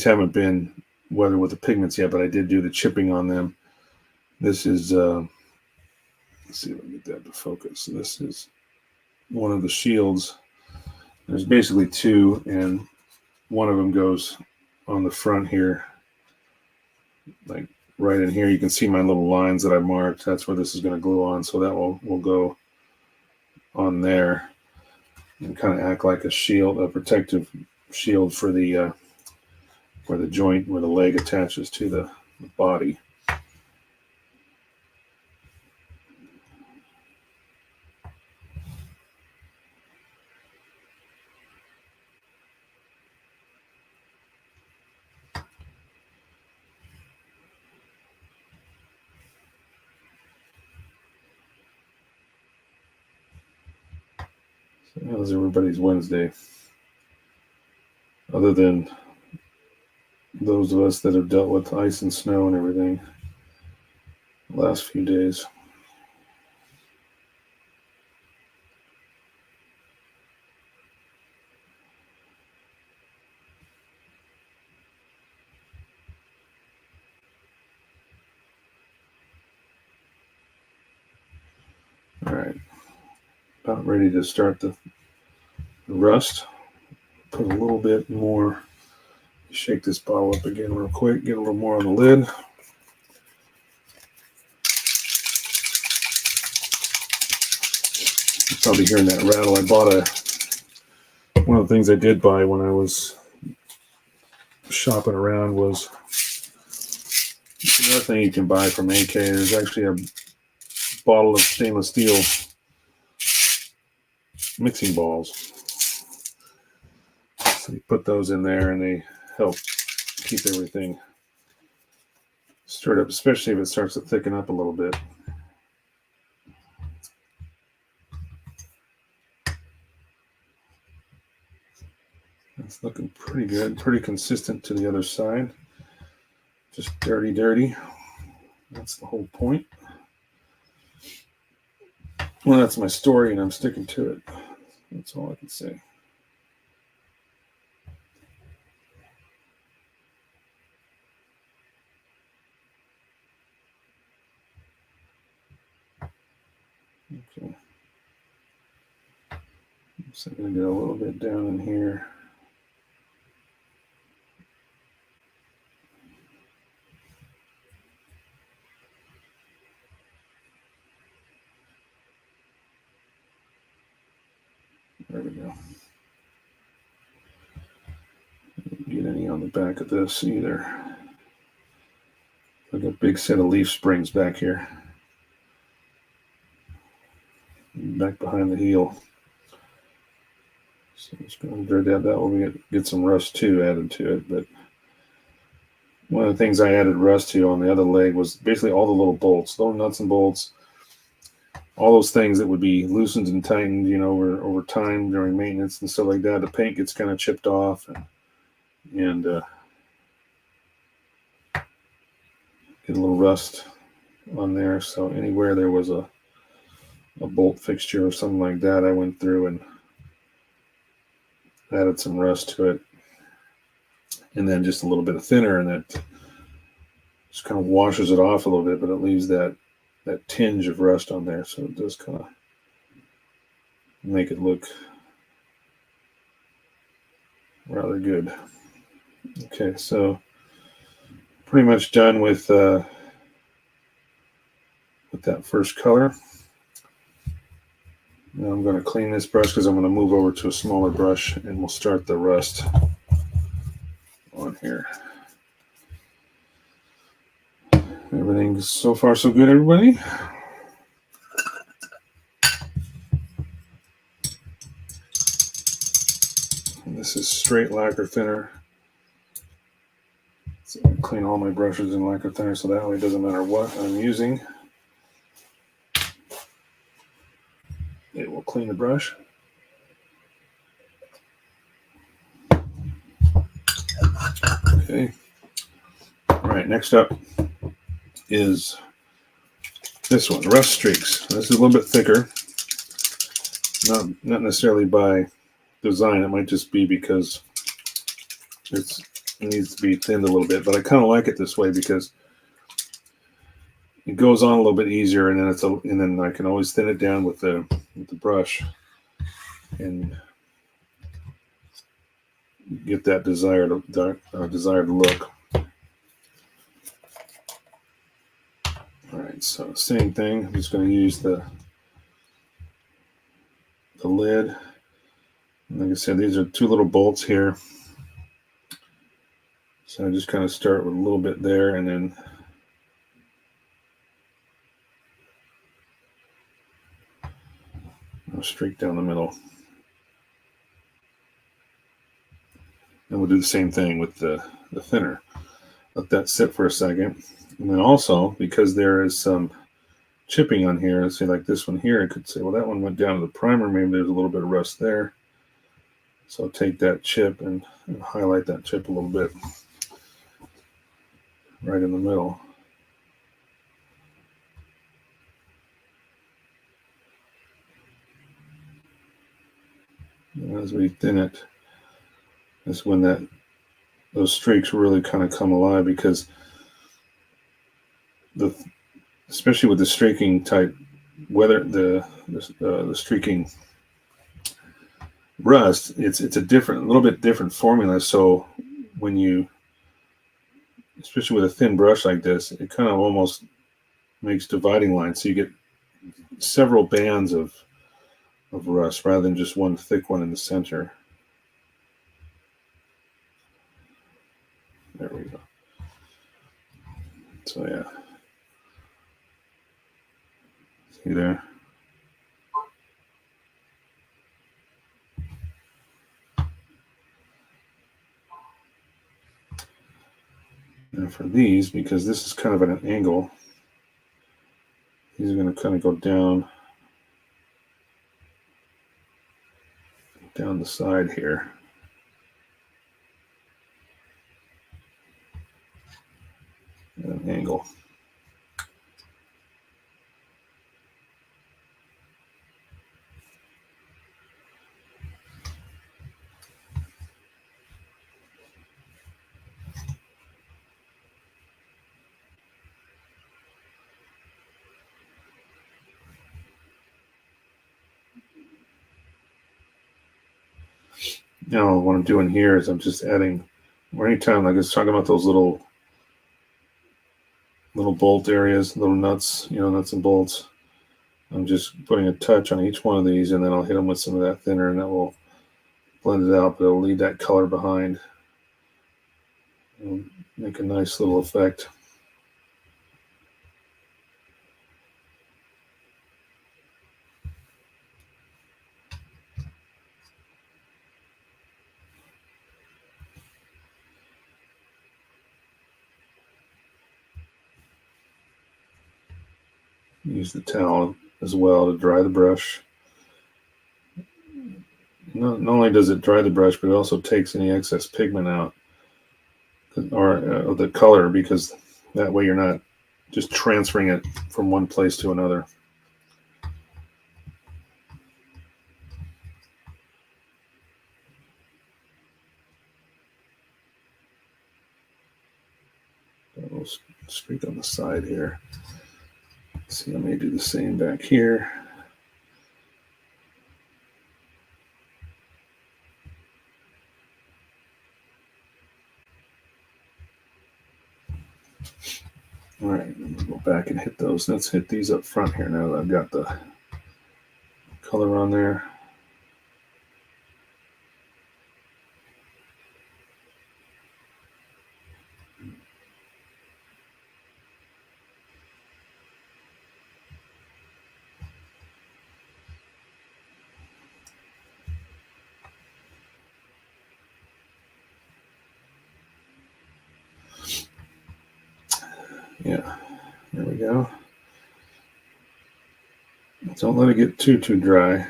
haven't been weathered with the pigments yet, but I did do the chipping on them. This is let's see if I can get that to focus. This is one of the shields. There's basically 2, and one of them goes on the front here, like right in here. You can see my little lines that I marked. That's where this is going to glue on. So that will go on there and kind of act like a shield, a protective shield for the where the joint, where the leg attaches to the body. So how's everybody's Wednesday? Other than those of us that have dealt with ice and snow and everything the last few days. All right, about ready to start the rust. Put a little bit more, shake this bottle up again real quick, get a little more on the lid. You're probably hearing that rattle. I bought one of the things I did buy when I was shopping around was another thing you can buy from AK. There's actually a bottle of stainless steel mixing balls. So you put those in there and they help keep everything stirred up, especially if it starts to thicken up a little bit. It's looking pretty good, pretty consistent to the other side. Just dirty. That's the whole point. Well, that's my story and I'm sticking to it. That's all I can say. Okay. So I'm going to get a little bit down in here. There we go. Didn't get any on the back of this either. Like a big set of leaf springs back here. Back behind the heel. So I'm just going to that will get some rust too added to it. But one of the things I added rust to on the other leg was basically all the little bolts, little nuts and bolts, all those things that would be loosened and tightened, you know, over time during maintenance and stuff like that. The paint gets kind of chipped off and get a little rust on there. So anywhere there was a bolt fixture or something like that, I went through and added some rust to it. And then just a little bit of thinner, and that just kind of washes it off a little bit, but it leaves that tinge of rust on there. So it does kind of make it look rather good. Okay, so pretty much done with that first color. Now I'm going to clean this brush because I'm going to move over to a smaller brush and we'll start the rust on here. Everything's so far so good, everybody. And this is straight lacquer thinner. So I clean all my brushes in lacquer thinner so that way it doesn't matter what I'm using. It will clean the brush. Okay. All right, next up is this one, rust streaks. This is a little bit thicker. Not necessarily by design. It might just be because it needs to be thinned a little bit, but I kind of like it this way because it goes on a little bit easier, and then I can always thin it down with the brush and get that desired look. right, so same thing. I'm just going to use the lid. And like I said, these are two little bolts here. So I just kind of start with a little bit there and then I'll streak down the middle. And we'll do the same thing with the thinner. Let that sit for a second. And then also, because there is some chipping on here, let's say like this one here, I could say, well, that one went down to the primer. Maybe there's a little bit of rust there. So I'll take that chip and highlight that chip a little bit right in the middle. And as we thin it, that's when those streaks really kind of come alive, because especially with the streaking type, whether the streaking rust, it's a little bit different formula. So when you, especially with a thin brush like this, it kind of almost makes dividing lines. So you get several bands of rust rather than just one thick one in the center. There we go. So yeah. See there? And for these, because this is kind of at an angle, these are going to kind of go down the side here. At an angle. Now what I'm doing here is I'm just adding, or anytime like I was talking about those little bolt areas, little nuts, nuts and bolts, I'm just putting a touch on each one of these, and then I'll hit them with some of that thinner, and that will blend it out, but it'll leave that color behind. It'll make a nice little effect. Use the towel as well to dry the brush. Not only does it dry the brush, but it also takes any excess pigment out, or the color, because that way you're not just transferring it from one place to another. Got a little streak on the side here. See, I may do the same back here. All right, we'll go back and hit those. Let's hit these up front here now that I've got the color on there. Yeah, there we go. Don't let it get too dry,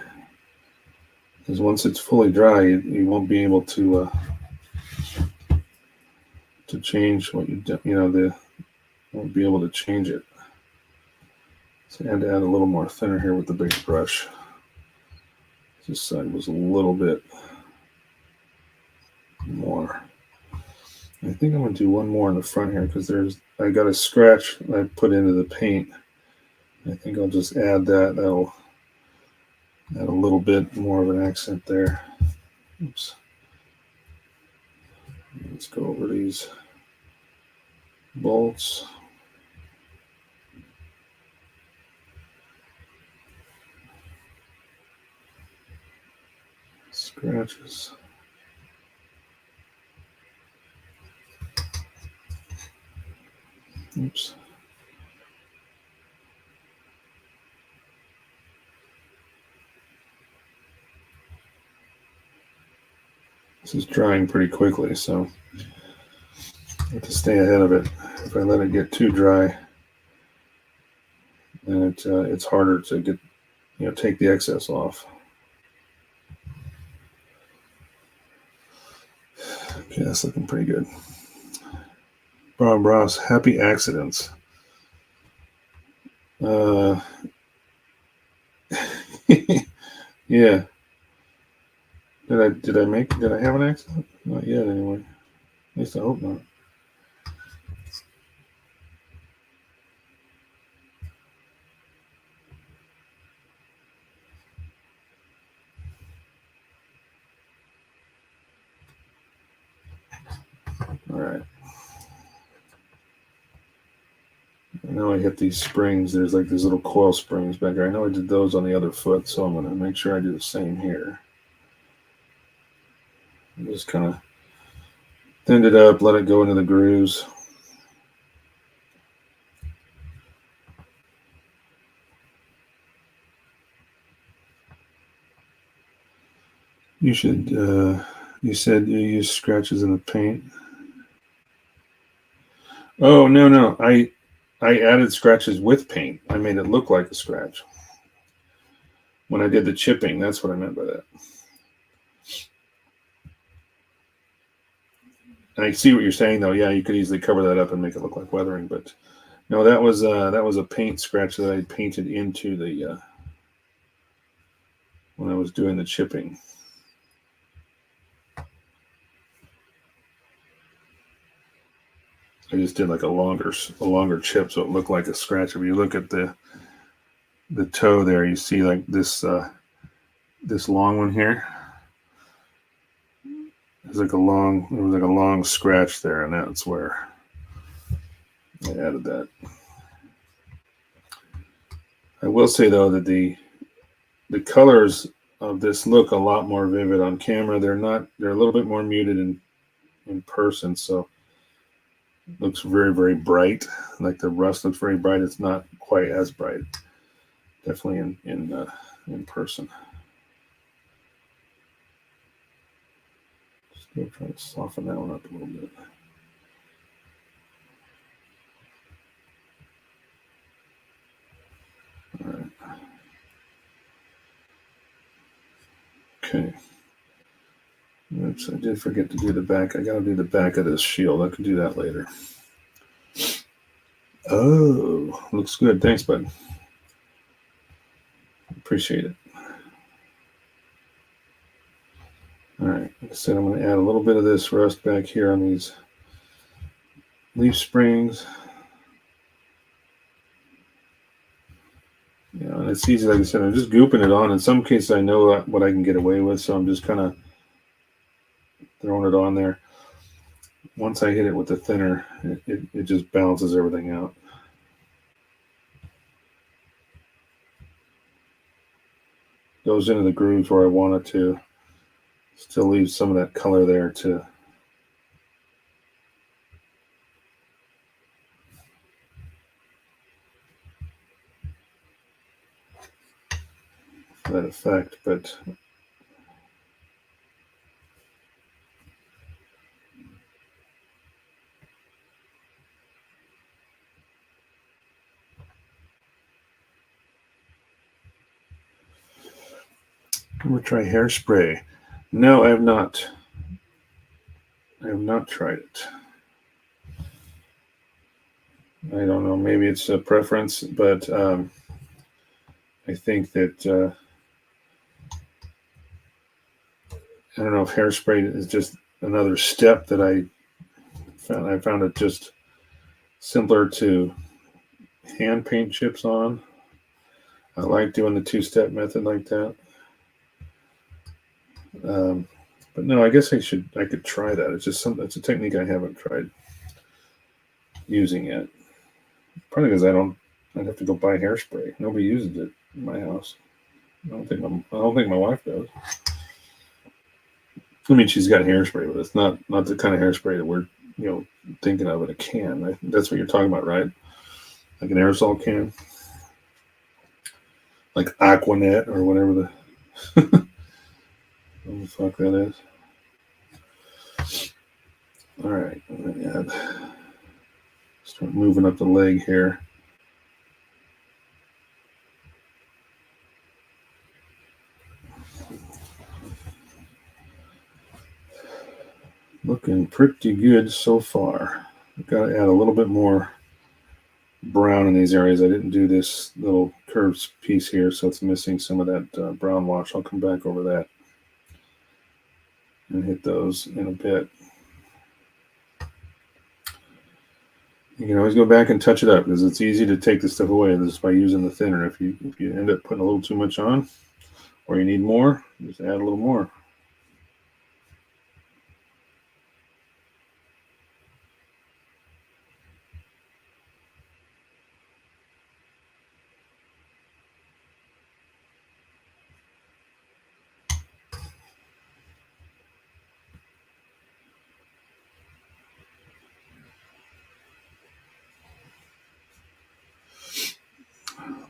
because once it's fully dry, you won't be able to change what you do. Won't be able to change it. So I had to add a little more thinner here with the big brush. This side was a little bit more. I think I'm going to do one more in the front here, because I got a scratch I put into the paint. I think I'll just add that. That'll add a little bit more of an accent there. Oops. Let's go over these bolts. scratches. Oops. This is drying pretty quickly, so I have to stay ahead of it. If I let it get too dry, then it's harder to get, take the excess off. Okay, that's looking pretty good. Bob Ross, happy accidents. Yeah. Did I have an accident? Not yet, anyway. At least I hope not. All right. I know I hit these springs. There's like these little coil springs back there. I know I did those on the other foot, so I'm going to make sure I do the same here. Just kind of thinned it up, let it go into the grooves. You should, you said you use scratches in the paint. Oh, no. I added scratches with paint. I made it look like a scratch. When I did the chipping, that's what I meant by that. And I see what you're saying, though. Yeah, you could easily cover that up and make it look like weathering, but no, that was a paint scratch that I painted into the when I was doing the chipping. I just did like a longer chip, so it looked like a scratch. If you look at the toe there, you see like this long one here. There was like a long scratch there, and that's where I added that. I will say though that the colors of this look a lot more vivid on camera. They're a little bit more muted in person, so it looks very, very bright. Like the rust looks very bright. It's not quite as bright. Definitely in person. Still trying to soften that one up a little bit. All right. Okay. Oops, I did forget to do the back. I got to do the back of this shield. I can do that later. Oh, looks good. Thanks, bud. Appreciate it. All right. Like I said, I'm going to add a little bit of this rust back here on these leaf springs. And it's easy, like I said, I'm just gooping it on. In some cases, I know what I can get away with, so I'm just kind of throwing it on there. Once I hit it with the thinner, it just balances everything out. Goes into the grooves where I want it to. Still leaves some of that color there too. That effect, but I'm gonna try hairspray. No, I have not. I have not tried it. I don't know. Maybe it's a preference, but I think that I don't know if hairspray is just another step that I found it just simpler to hand paint chips on. I like doing the two-step method like that. But no, I guess I could try that. It's just it's a technique I haven't tried using yet. Probably because I'd have to go buy hairspray. Nobody uses it in my house. I don't think my wife does. I mean, she's got hairspray, but it's not the kind of hairspray that we're thinking of in a can. That's what you're talking about, right? Like an aerosol can, like Aquanet or whatever what the fuck that is. All right, start moving up the leg here. Looking pretty good so far. I've got to add a little bit more brown in these areas. I didn't do this little curved piece here, so it's missing some of that brown wash. I'll come back over that and hit those in a bit. You can always go back and touch it up because it's easy to take this stuff away just by using the thinner. If you end up putting a little too much on or you need more, just add a little more.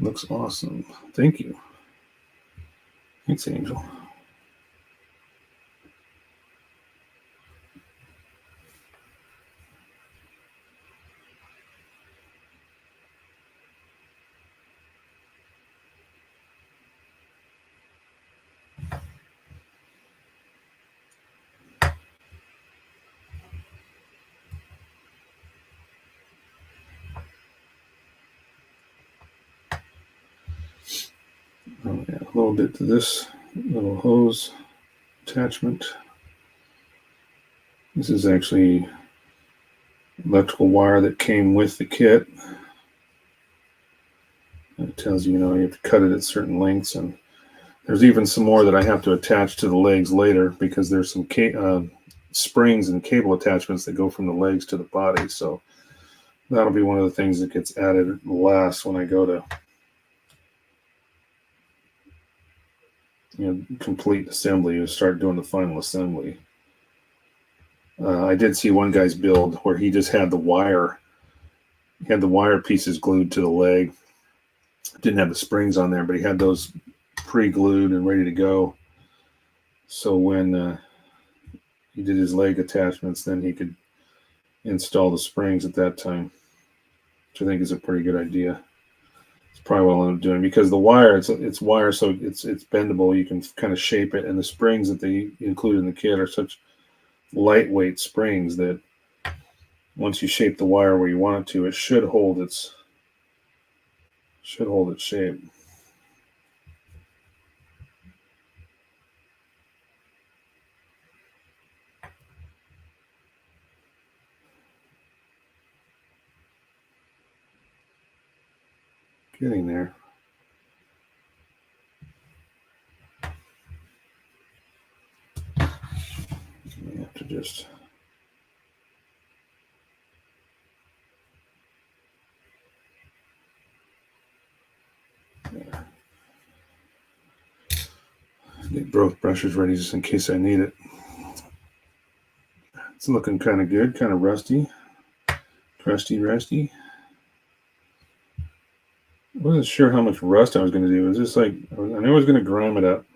Looks awesome. Thank you. Thanks, Angel. Oh, yeah, a little bit to this little hose attachment. This is actually electrical wire that came with the kit. It tells you, you have to cut it at certain lengths, and there's even some more that I have to attach to the legs later because there's some springs and cable attachments that go from the legs to the body. So that'll be one of the things that gets added last when I go to complete assembly and start doing the final assembly. I did see one guy's build where he just had the wire pieces glued to the leg. Didn't have the springs on there, but he had those pre-glued and ready to go. So when he did his leg attachments, then he could install the springs at that time, which I think is a pretty good idea. It's probably what I'll end up doing because the wire, it's wire, so it's bendable. You can kind of shape it, and the springs that they include in the kit are such lightweight springs that once you shape the wire where you want it to, it should hold its shape. Getting there. You have to just get both brushes ready just in case I need it. It's looking kind of good, kind of rusty. Rusty. I wasn't sure how much rust I was going to do. It was just like, I knew I was going to grime it up.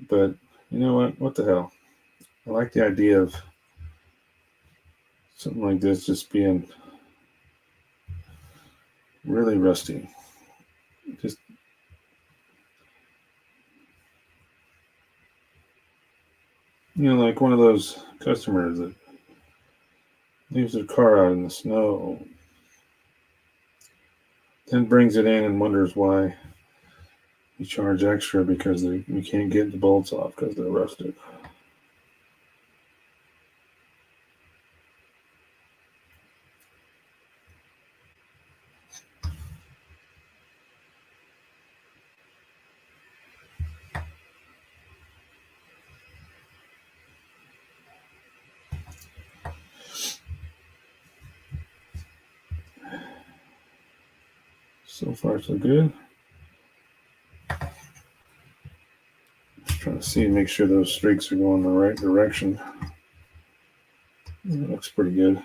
But you know what? What the hell? I like the idea of something like this just being really rusty. Just like one of those customers that leaves their car out in the snow, then brings it in and wonders why you charge extra because you can't get the bolts off because they're rusted. So far, so good. Let's Trying to see, make sure those streaks are going the right direction. That looks pretty good.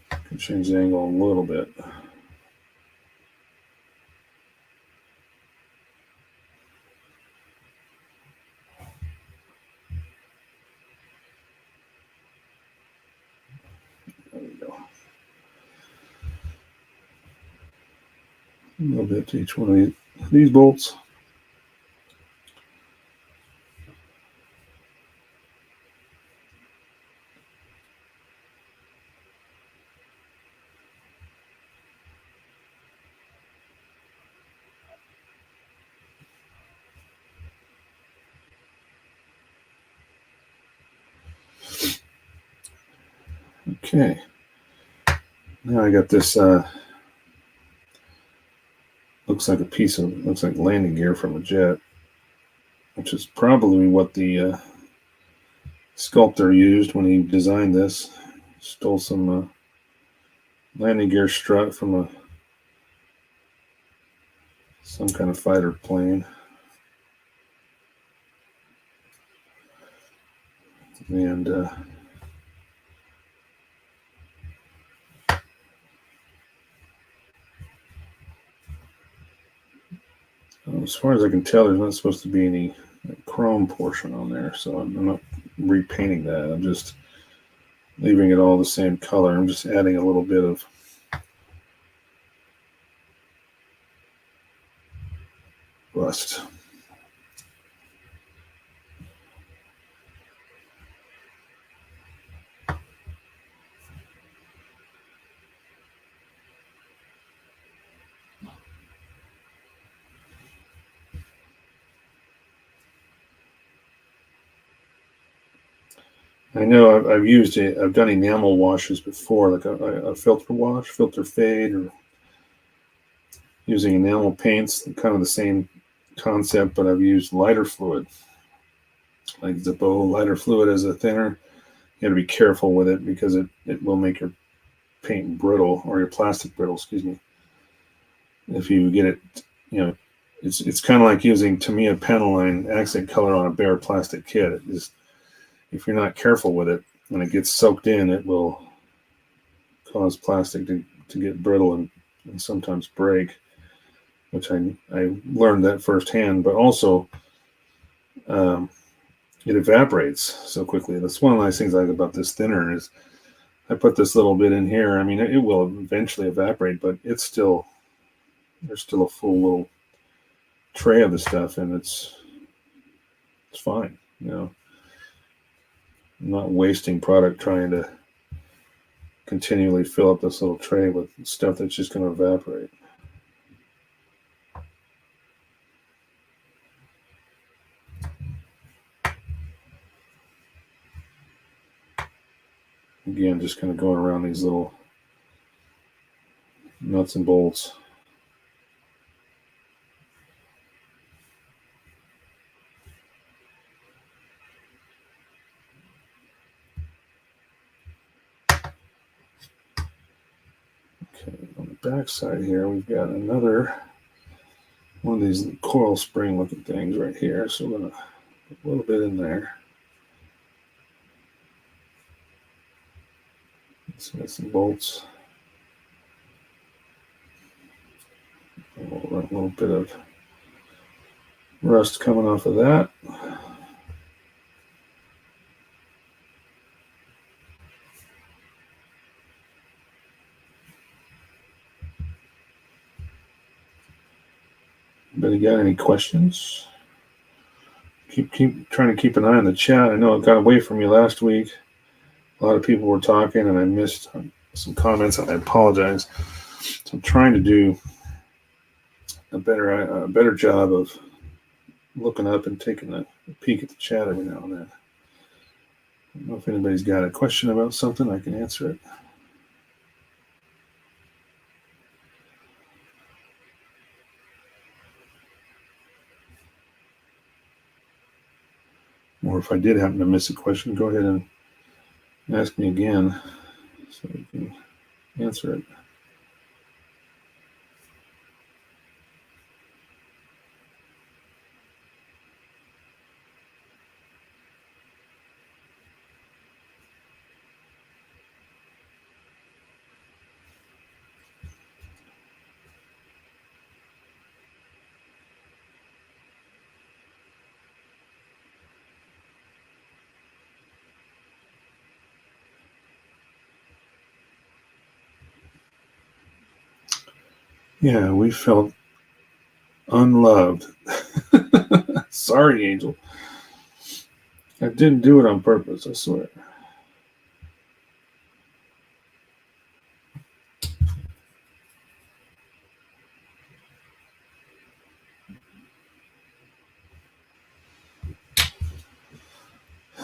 Can change the angle a little bit. There we go. A little bit to each one of these bolts. Okay. Now I got this, looks like a piece of, looks like landing gear from a jet, which is probably what the sculptor used when he designed this. Stole some landing gear strut from some kind of fighter plane. And as far as I can tell, there's not supposed to be any chrome portion on there, so I'm not repainting that. I'm just leaving it all the same color. I'm just adding a little bit of rust. I know I've used it. I've done enamel washes before, like a filter wash, filter fade, or using enamel paints. Kind of the same concept, but I've used lighter fluid, like Zippo lighter fluid as a thinner. You got to be careful with it because it will make your paint brittle, or your plastic brittle, excuse me. If you get it, it's kind of like using Tamiya Panaline accent color on a bare plastic kit. It is, if you're not careful with it, when it gets soaked in, it will cause plastic to get brittle and sometimes break, which I learned that firsthand. But also, it evaporates so quickly. That's one of the nice things I like about this thinner is I put this little bit in here. I mean, it will eventually evaporate, but there's still a full little tray of the stuff, and it's fine. I'm not wasting product trying to continually fill up this little tray with stuff that's just going to evaporate. Again, just kind of going around these little nuts and bolts. Okay, on the back side here, we've got another one of these coil spring looking things right here. So we're going to put a little bit in there. Let's get some bolts. A little bit of rust coming off of that. Anybody got any questions? Keep trying to keep an eye on the chat. I know it got away from you last week. A lot of people were talking, and I missed some comments, and I apologize. So I'm trying to do a better job of looking up and taking a peek at the chat every now and then. I don't know if anybody's got a question about something. I can answer it. Or if I did happen to miss a question, go ahead and ask me again so we can answer it. Yeah, we felt unloved. Sorry, Angel. I didn't do it on purpose, I swear.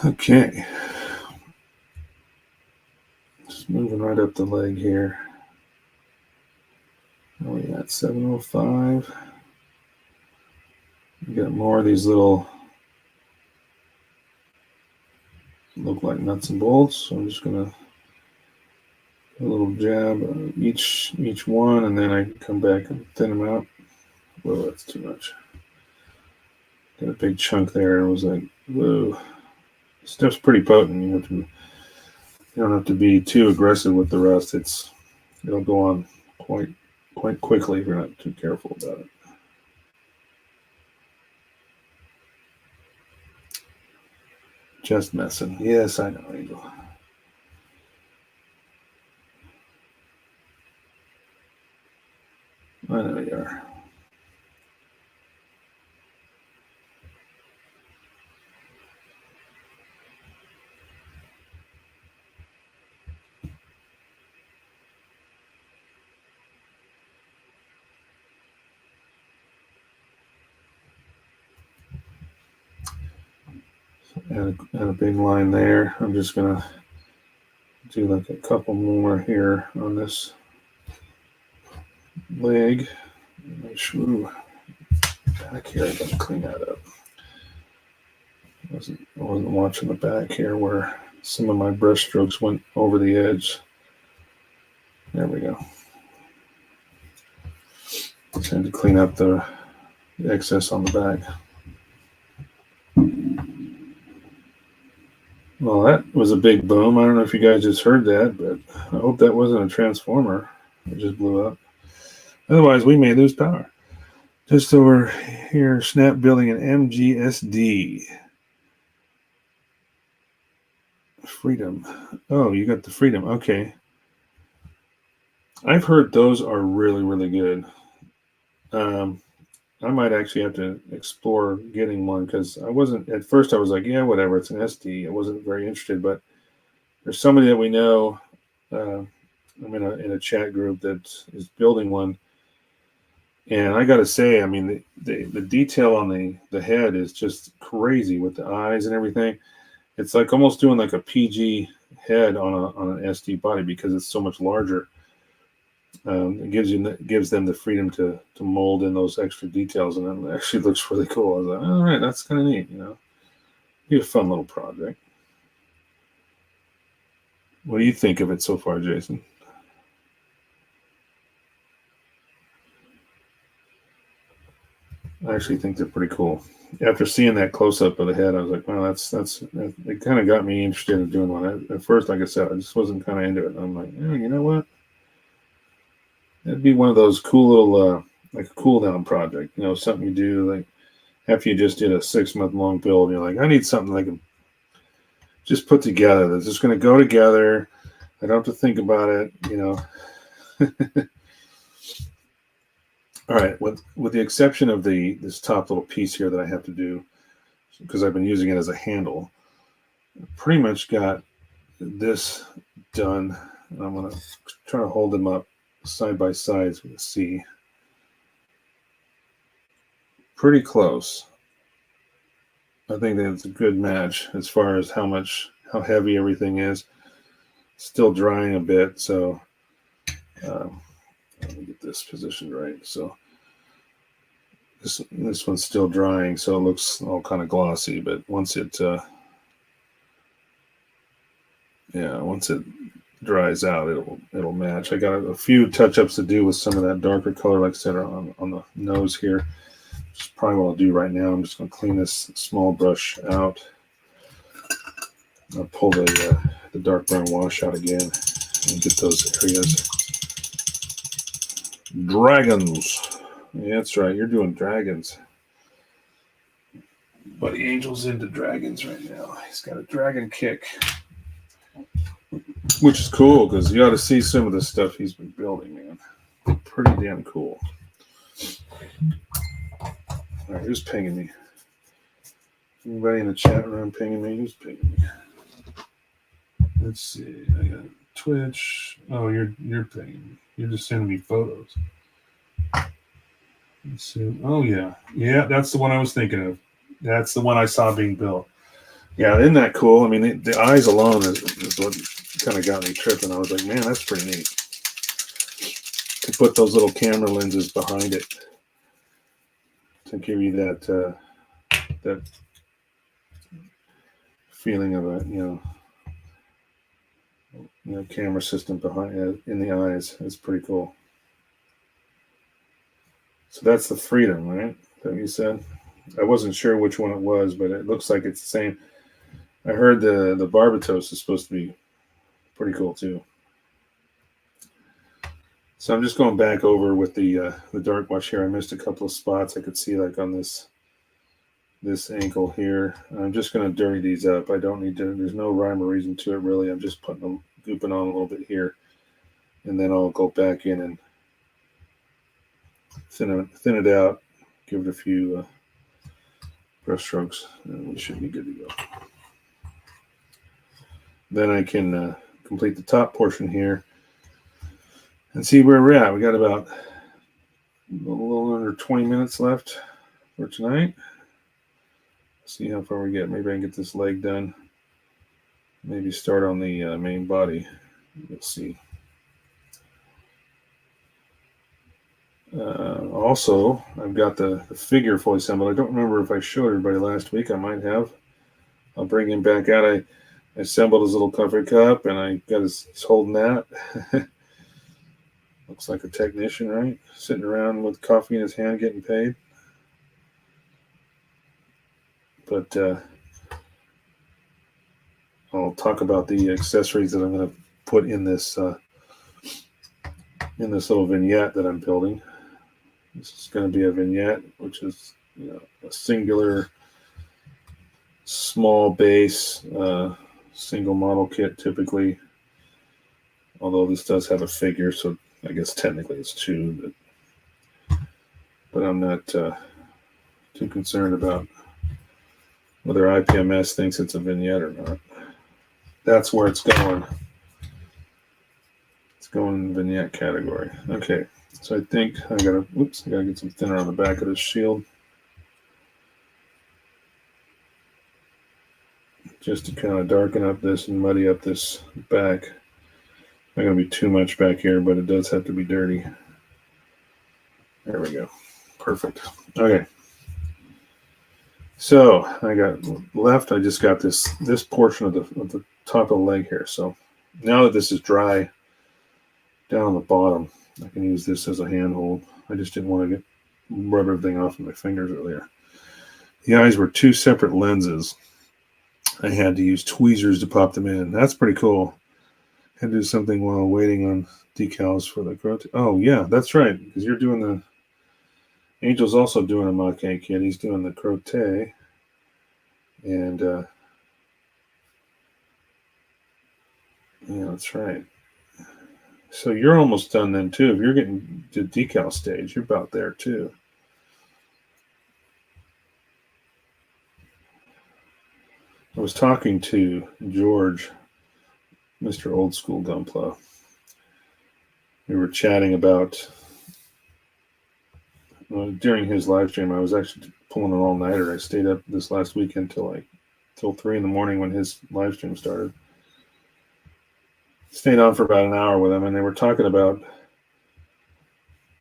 Okay. Just moving right up the leg here. Oh, we got 705. We got more of these little look like nuts and bolts. So I'm just gonna a little jab each one, and then I can come back and thin them out. Whoa, that's too much. Got a big chunk there. It was like, whoa. Stuff's pretty potent. You don't have to be too aggressive with the rust. It'll go on quite quickly if you're not too careful about it. Just messing. Yes, I know, Angel. I know you are. Add a big line there. I'm just gonna do like a couple more here on this leg. Make sure back here I gotta clean that up. I wasn't watching the back here where some of my brush strokes went over the edge. There we go. Trying to clean up the excess on the back. Well, that was a big boom. I don't know if you guys just heard that, but I hope that wasn't a transformer. It just blew up. Otherwise, we may lose power. Just over here, Snap building an MGSD. Freedom. Oh, you got the Freedom. Okay. I've heard those are really, really good. I might actually have to explore getting one because I wasn't, at first I was like, yeah, whatever, it's an SD. I wasn't very interested, but there's somebody that we know, I'm in a chat group that is building one. And I got to say, I mean, the detail on the head is just crazy with the eyes and everything. It's like almost doing like a PG head on an SD body because it's so much larger. It gives them the freedom to mold in those extra details, and it actually looks really cool. I was like, all right, that's kind of neat, Be a fun little project. What do you think of it so far, Jason? I actually think they're pretty cool. After seeing that close up of the head, I was like, well, it kind of got me interested in doing one. At first, like I said, I just wasn't kind of into it. I'm like, you know what? It'd be one of those cool little, like a cool down project, something you do like after you just did a 6-month long build. You're like, I need something I can just put together that's just going to go together. I don't have to think about it, All right, with the exception of this top little piece here that I have to do because I've been using it as a handle, I pretty much got this done. And I'm going to try to hold them up side by side so you can see. Pretty close. I think that's a good match as far as how heavy everything is. Still drying a bit, so let me get this positioned right. So this one's still drying, so it looks all kind of glossy. But once it dries out, it'll match. I got a few touch-ups to do with some of that darker color, like I said, on the nose here. Which is probably what I'll do right now. I'm just going to clean this small brush out. I'll pull the dark brown wash out again and get those areas. Dragons. Yeah, that's right. You're doing dragons. Buddy Angel's into dragons right now. He's got a dragon kick. Which is cool because you ought to see some of the stuff he's been building, man. pretty damn cool. All right, who's pinging me? Anybody in the chat room pinging me? Who's pinging me? Let's see. I got Twitch. Oh, you're pinging me. You're just sending me photos. Let's see. Oh yeah, that's the one I was thinking of. That's the one I saw being built. Yeah, isn't that cool? I mean, the eyes alone is what kind of got me tripping. I was like, man, that's pretty neat. To put those little camera lenses behind it to give you that that feeling of a camera system behind in the eyes is pretty cool. So that's the Freedom, right? That you said. I wasn't sure which one it was, but it looks like it's the same. I heard the Barbatos is supposed to be pretty cool too. So I'm just going back over with the dark wash here. I missed a couple of spots I could see, like on this ankle here. I'm just going to dirty these up. I don't need to. There's no rhyme or reason to it really. I'm just putting them, gooping on a little bit here, and then I'll go back in and thin it out. Give it a few brush strokes, and we should be good to go. Then I can complete the top portion here and see where we're at. We got about a little under 20 minutes left for tonight. See how far we get. Maybe I can get this leg done. Maybe start on the main body. We'll see. Also, I've got the figure fully assembled. I don't remember if I showed everybody last week. I might have. I'll bring him back out. I assembled his little coffee cup, and I got he's holding that. Looks like a technician, right? Sitting around with coffee in his hand, getting paid. But I'll talk about the accessories that I'm going to put in this little vignette that I'm building. This is going to be a vignette, which is a singular, small base, single model kit typically. Although this does have a figure, so I guess technically it's two. But I'm not too concerned about whether IPMS thinks it's a vignette or not. That's where it's going. It's going in the vignette category. Okay, so I think I gotta get some thinner on the back of this shield, just to kind of darken up this and muddy up this back. Not gonna be too much back here, but it does have to be dirty. There we go. Perfect. Okay. So I got left. I just got this portion of the top of the leg here. So now that this is dry down on the bottom, I can use this as a handhold. I just didn't want to rub everything off of my fingers earlier. The eyes were two separate lenses. I had to use tweezers to pop them in. That's pretty cool. Had to do something while waiting on decals for the crotté. Oh yeah, that's right. Because you're doing the Angel's also doing a maquette kit. He's doing the crotté. And yeah, that's right. So you're almost done then too. If you're getting to decal stage, you're about there too. I was talking to George, Mr. Old School Gunpla. We were chatting about during his live stream. I was actually pulling an all-nighter. I stayed up this last weekend till 3 in the morning when his live stream started. Stayed on for about an hour with him, and they were talking about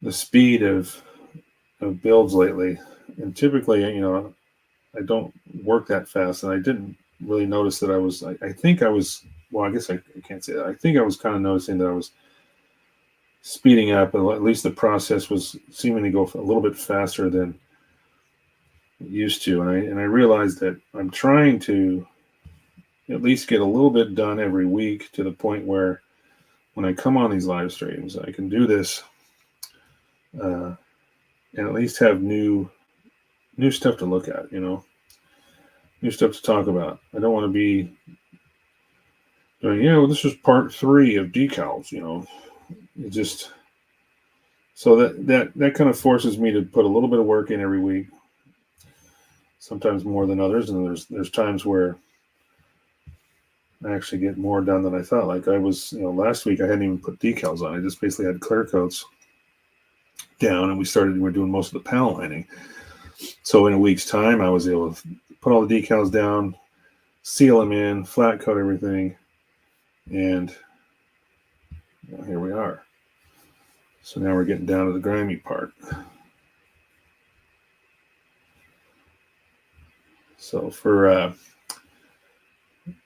the speed of builds lately. And typically, I don't work that fast, and I didn't really notice that I was. I think I was. Well, I guess I can't say that. I think I was kind of noticing that I was speeding up, and at least the process was seeming to go a little bit faster than it used to. And I realized that I'm trying to at least get a little bit done every week, to the point where when I come on these live streams, I can do this and at least have new stuff to look at, new stuff to talk about. I don't want to be doing, this is part 3 of decals, It just So that kind of forces me to put a little bit of work in every week, sometimes more than others, and there's times where I actually get more done than I thought. Like I was, last week I hadn't even put decals on. I just basically had clear coats down, and we're doing most of the panel lining. So in a week's time, I was able to put all the decals down, seal them in, flat coat everything, and here we are. So now we're getting down to the grimy part. So I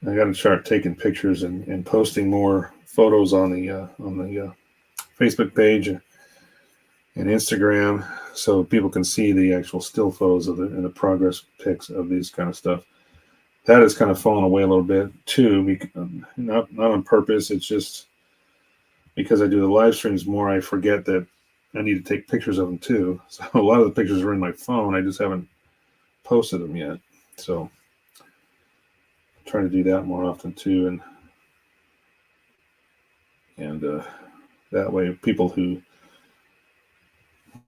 got to start taking pictures and posting more photos on the Facebook page and Instagram, so people can see the actual still photos of and the progress pics of these kind of stuff. That has kind of fallen away a little bit too, not on purpose. It's just because I do the live streams more, I forget that I need to take pictures of them too. So a lot of the pictures are in my phone. I just haven't posted them yet. So I'm trying to do that more often too, and that way people who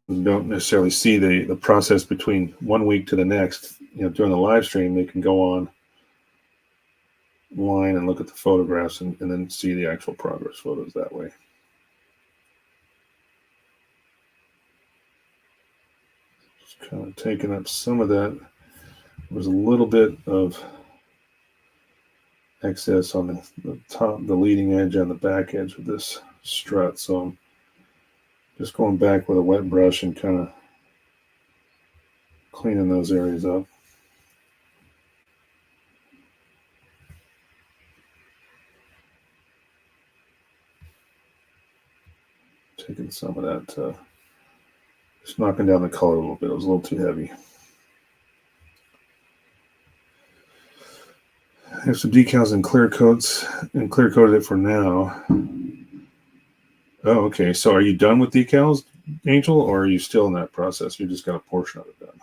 don't necessarily see the process between one week to the next, during the live stream, they can go online and look at the photographs and then see the actual progress photos that way. Just kind of taking up some of that. There's a little bit of excess on the top, the leading edge and the back edge of this strut. So I'm just going back with a wet brush and kind of cleaning those areas up. Taking some of that, just knocking down the color a little bit. It was a little too heavy. I have some decals and clear coats, and clear coated it for now. Oh, okay. So are you done with decals, Angel, or are you still in that process? You just got a portion of it done.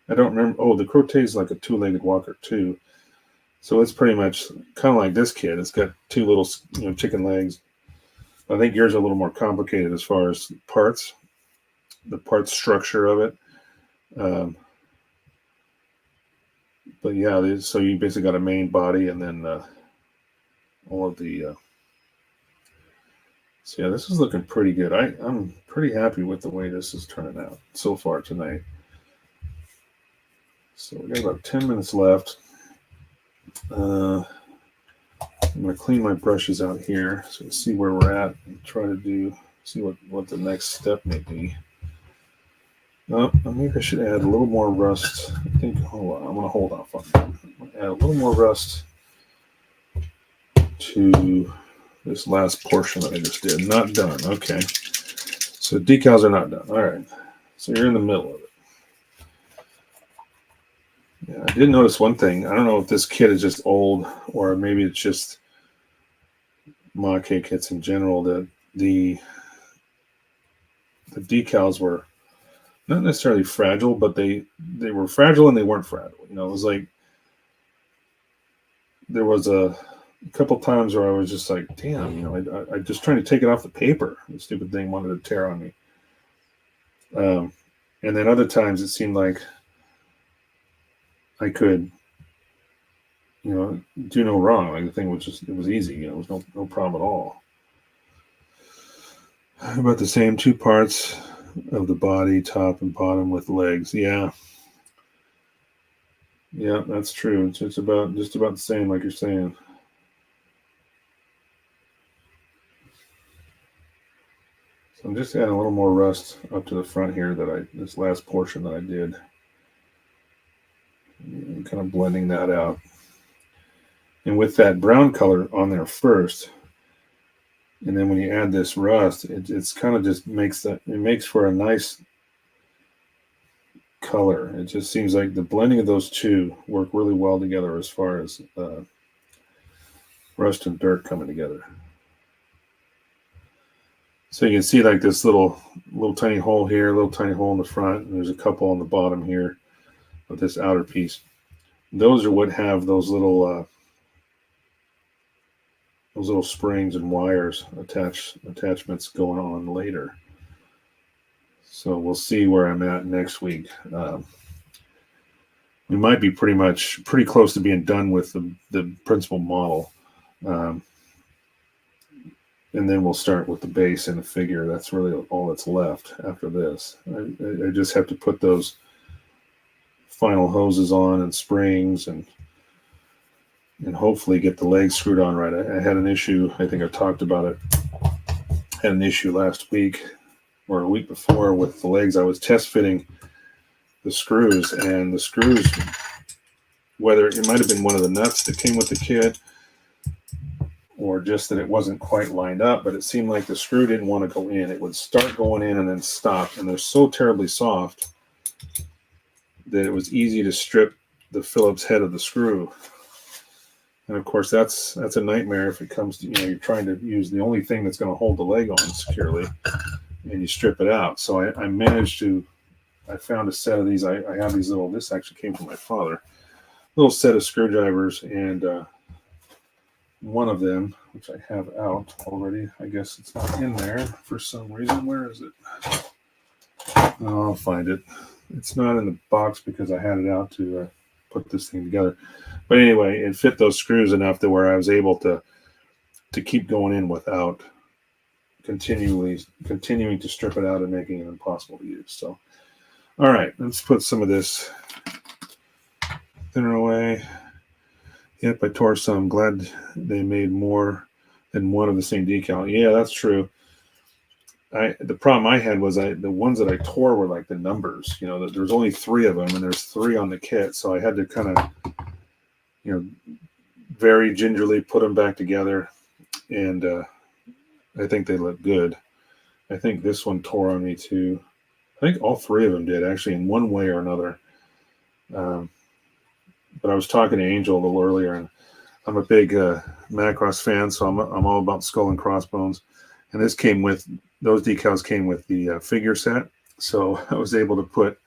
I don't remember. Oh, the Crotté is like a two-legged walker too. So it's pretty much kind of like this kit. It's got two little, chicken legs. I think yours are a little more complicated as far as parts, the part structure of it. But yeah, so you basically got a main body and then all of the. So yeah, this is looking pretty good. I'm pretty happy with the way this is turning out so far tonight. So we got about 10 minutes left. I'm going to clean my brushes out here so we see where we're at and try to see what the next step may be. Oh, maybe I should add a little more rust. I think, hold on, I'm going to hold off on that. I'm going to add a little more rust to this last portion that I just did. Not done. Okay. So decals are not done. All right. So you're in the middle of it. Yeah, I did notice one thing. I don't know if this kit is just old or maybe it's just Mache kits in general, that the decals were not necessarily fragile, but they were fragile and they weren't fragile. It was like there was a couple times where I was just like, damn, I just trying to take it off the paper. The stupid thing wanted to tear on me. And then other times it seemed like I could, do no wrong. Like the thing was it was easy. It was no problem at all. About the same, two parts of the body, top and bottom with legs. Yeah, that's true. It's just about the same, like you're saying. So I'm just adding a little more rust up to the front here this last portion that I did. And kind of blending that out. And with that brown color on there first, and then when you add this rust, it's kind of just makes for a nice color. It just seems like the blending of those two work really well together as far as rust and dirt coming together. So you can see like this little tiny hole here, little tiny hole in the front, and there's a couple on the bottom here of this outer piece. Those are what have those little springs and wires attachments going on later. So we'll see where I'm at next week. We might be pretty close to being done with the principal model. And then we'll start with the base and the figure. That's really all that's left after this. I just have to put those final hoses on and springs and hopefully get the legs screwed on right. I had an issue. I think I talked about it. Had an issue last week or a week before with the legs. I was test fitting the screws, and the screws, whether it might have been one of the nuts that came with the kit or just that it wasn't quite lined up, but it seemed like the screw didn't want to go in. It would start going in and then stop, and they're so terribly soft that it was easy to strip the Phillips head of the screw. And of course, that's a nightmare if it comes to, you're trying to use the only thing that's going to hold the leg on securely, and you strip it out. So I found a set of these. I have these little, this actually came from my father, little set of screwdrivers, and one of them, which I have out already, I guess it's not in there for some reason. Where is it? Oh, I'll find it. It's not in the box because I had it out to put this thing together. But anyway, it fit those screws enough to where I was able to keep going in without continuing to strip it out and making it impossible to use. So, all right, let's put some of this thinner away. Yep, I tore some. Glad they made more than one of the same decal. Yeah, that's true. The problem I had was the ones that I tore were like the numbers. There's only 3 of them, and there's 3 on the kit, so I had to kind of, very gingerly put them back together, and I think they look good. I think this one tore on me too. I think all 3 of them did, actually, in one way or another. But I was talking to Angel a little earlier, and I'm a big Macross fan, so I'm all about skull and crossbones. And those decals came with the figure set, so I was able to put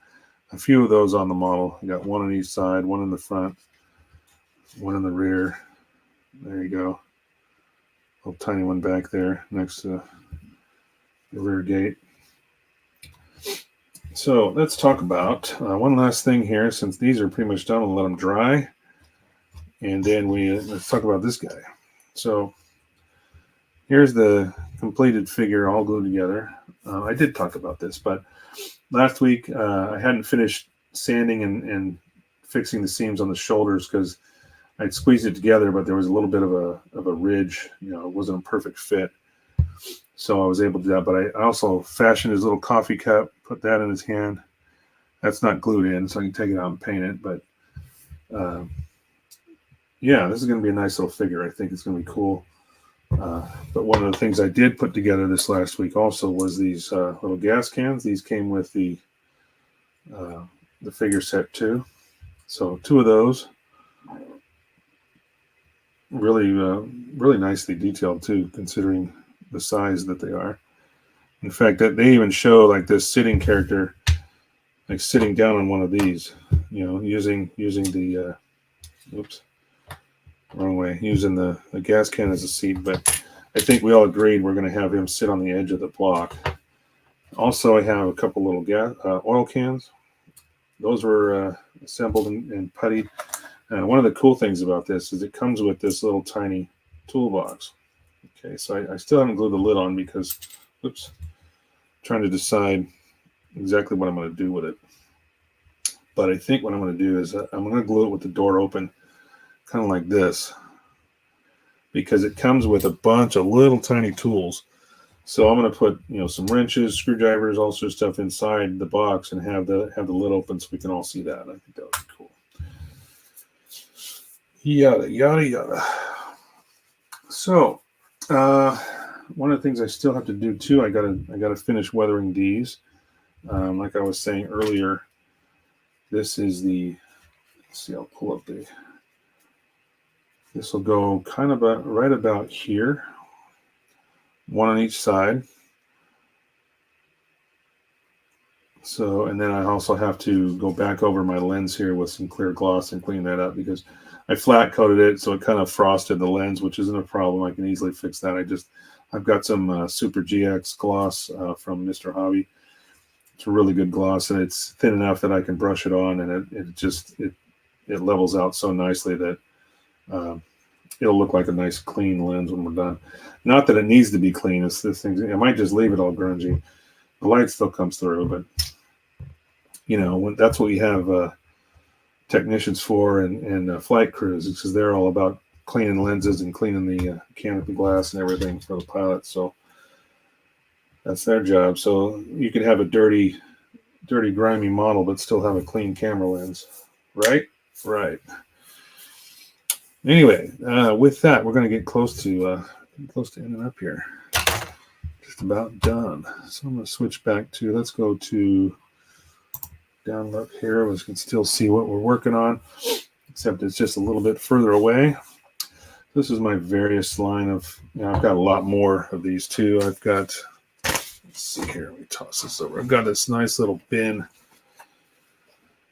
a few of those on the model. I got one on each side, one in the front, one in the rear. There you go. A little tiny one back there next to the rear gate. So let's talk about one last thing here. Since these are pretty much done, we'll let them dry. And then let's talk about this guy. So here's the completed figure all glued together. I did talk about this, but last week I hadn't finished sanding and fixing the seams on the shoulders because I'd squeezed it together, but there was a little bit of a ridge. It wasn't a perfect fit. So I was able to do that, but I also fashioned his little coffee cup, put that in his hand. That's not glued in, so I can take it out and paint it. But yeah, this is going to be a nice little figure. I think it's going to be cool. But one of the things I did put together this last week also was these little gas cans. These came with the figure set too. So 2 of those. Really, really nicely detailed too, considering the size that they are. In fact, that they even show like this sitting character, like sitting down on one of these, using the oops, wrong way, using the gas can as a seat. But I think we all agreed we're going to have him sit on the edge of the block. Also, I have a couple little oil cans. Those were assembled and puttied. One of the cool things about this is it comes with this little tiny toolbox. Okay, so I still haven't glued the lid on because, oops, trying to decide exactly what I'm going to do with it. But I think what I'm going to do is I'm going to glue it with the door open, kind of like this, because it comes with a bunch of little tiny tools. So I'm going to put some wrenches, screwdrivers, all sorts of stuff inside the box and have the lid open so we can all see that. I think that would be cool. Yada yada yada. So one of the things I still have to do too, I gotta finish weathering these. Like I was saying earlier, this is let's see, I'll pull up this will go kind of right about here, one on each side. So, and then I also have to go back over my lens here with some clear gloss and clean that up because I flat coated it, so it kind of frosted the lens, which isn't a problem. I can easily fix that. I've got some Super GX gloss from Mr. Hobby, It's a really good gloss, and it's thin enough that I can brush it on, and it levels out so nicely that it'll look like a nice clean lens when we're done. Not that it needs to be clean. It's this thing. I might just leave it all grungy. The light still comes through, but that's what we have technicians for and flight crews, because they're all about cleaning lenses and cleaning the canopy glass and everything for the pilots. So that's their job. So you could have a dirty, grimy model, but still have a clean camera lens, right? Right. Anyway, with that, we're going to get close to ending up here. Just about done. So I'm going to switch back to, let's go to down up here. We can still see what we're working on, except it's just a little bit further away. This is my various line of, I've got a lot more of these too. I've got, let's see here, let me toss this over. I've got this nice little bin,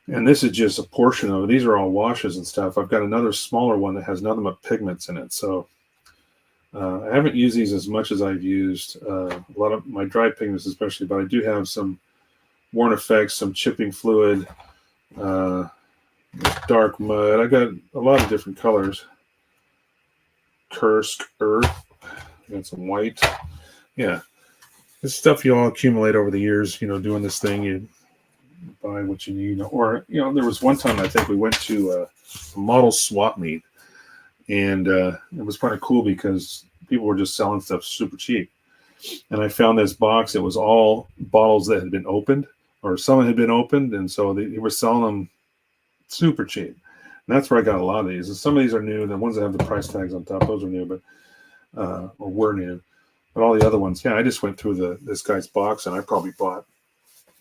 and this is just a portion of it. These are all washes and stuff. I've got another smaller one that has nothing but pigments in it. So I haven't used these as much as I've used a lot of my dry pigments especially, but I do have some worn effects, some chipping fluid, dark mud. I got a lot of different colors. Kursk earth, got some white. Yeah, this stuff you all accumulate over the years. Doing this thing, you buy what you need. Or there was one time I think we went to a model swap meet, and it was kind of cool because people were just selling stuff super cheap. And I found this box. It was all bottles that had been opened, or some had been opened, and so they were selling them super cheap. And that's where I got a lot of these. And some of these are new. The ones that have the price tags on top, those are new, but or were new. But all the other ones, yeah, I just went through this guy's box, and I probably bought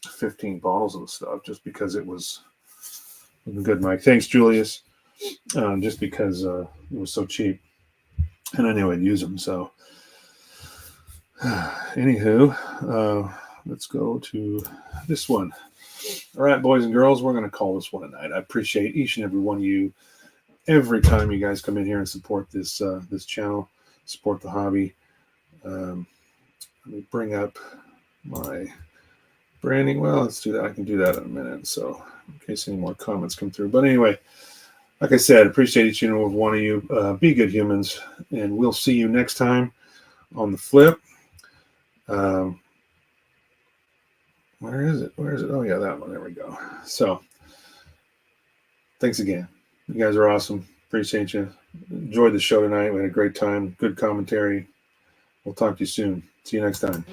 15 bottles of the stuff just because it was good, Mike. Thanks, Julius. Just because it was so cheap, and I knew I'd use them. So, anywho, let's go to this one. All right, boys and girls, we're going to call this one a night. I appreciate each and every one of you. Every time you guys come in here and support this channel, support the hobby. Let me bring up my branding. Well, let's do that. I can do that in a minute. So in case any more comments come through. But anyway, like I said, appreciate each and every one of you. Be good humans, and we'll see you next time on the flip. Where is it? Oh, yeah, that one. There we go. So, thanks again. You guys are awesome. Appreciate you. Enjoyed the show tonight. We had a great time. Good commentary. We'll talk to you soon. See you next time.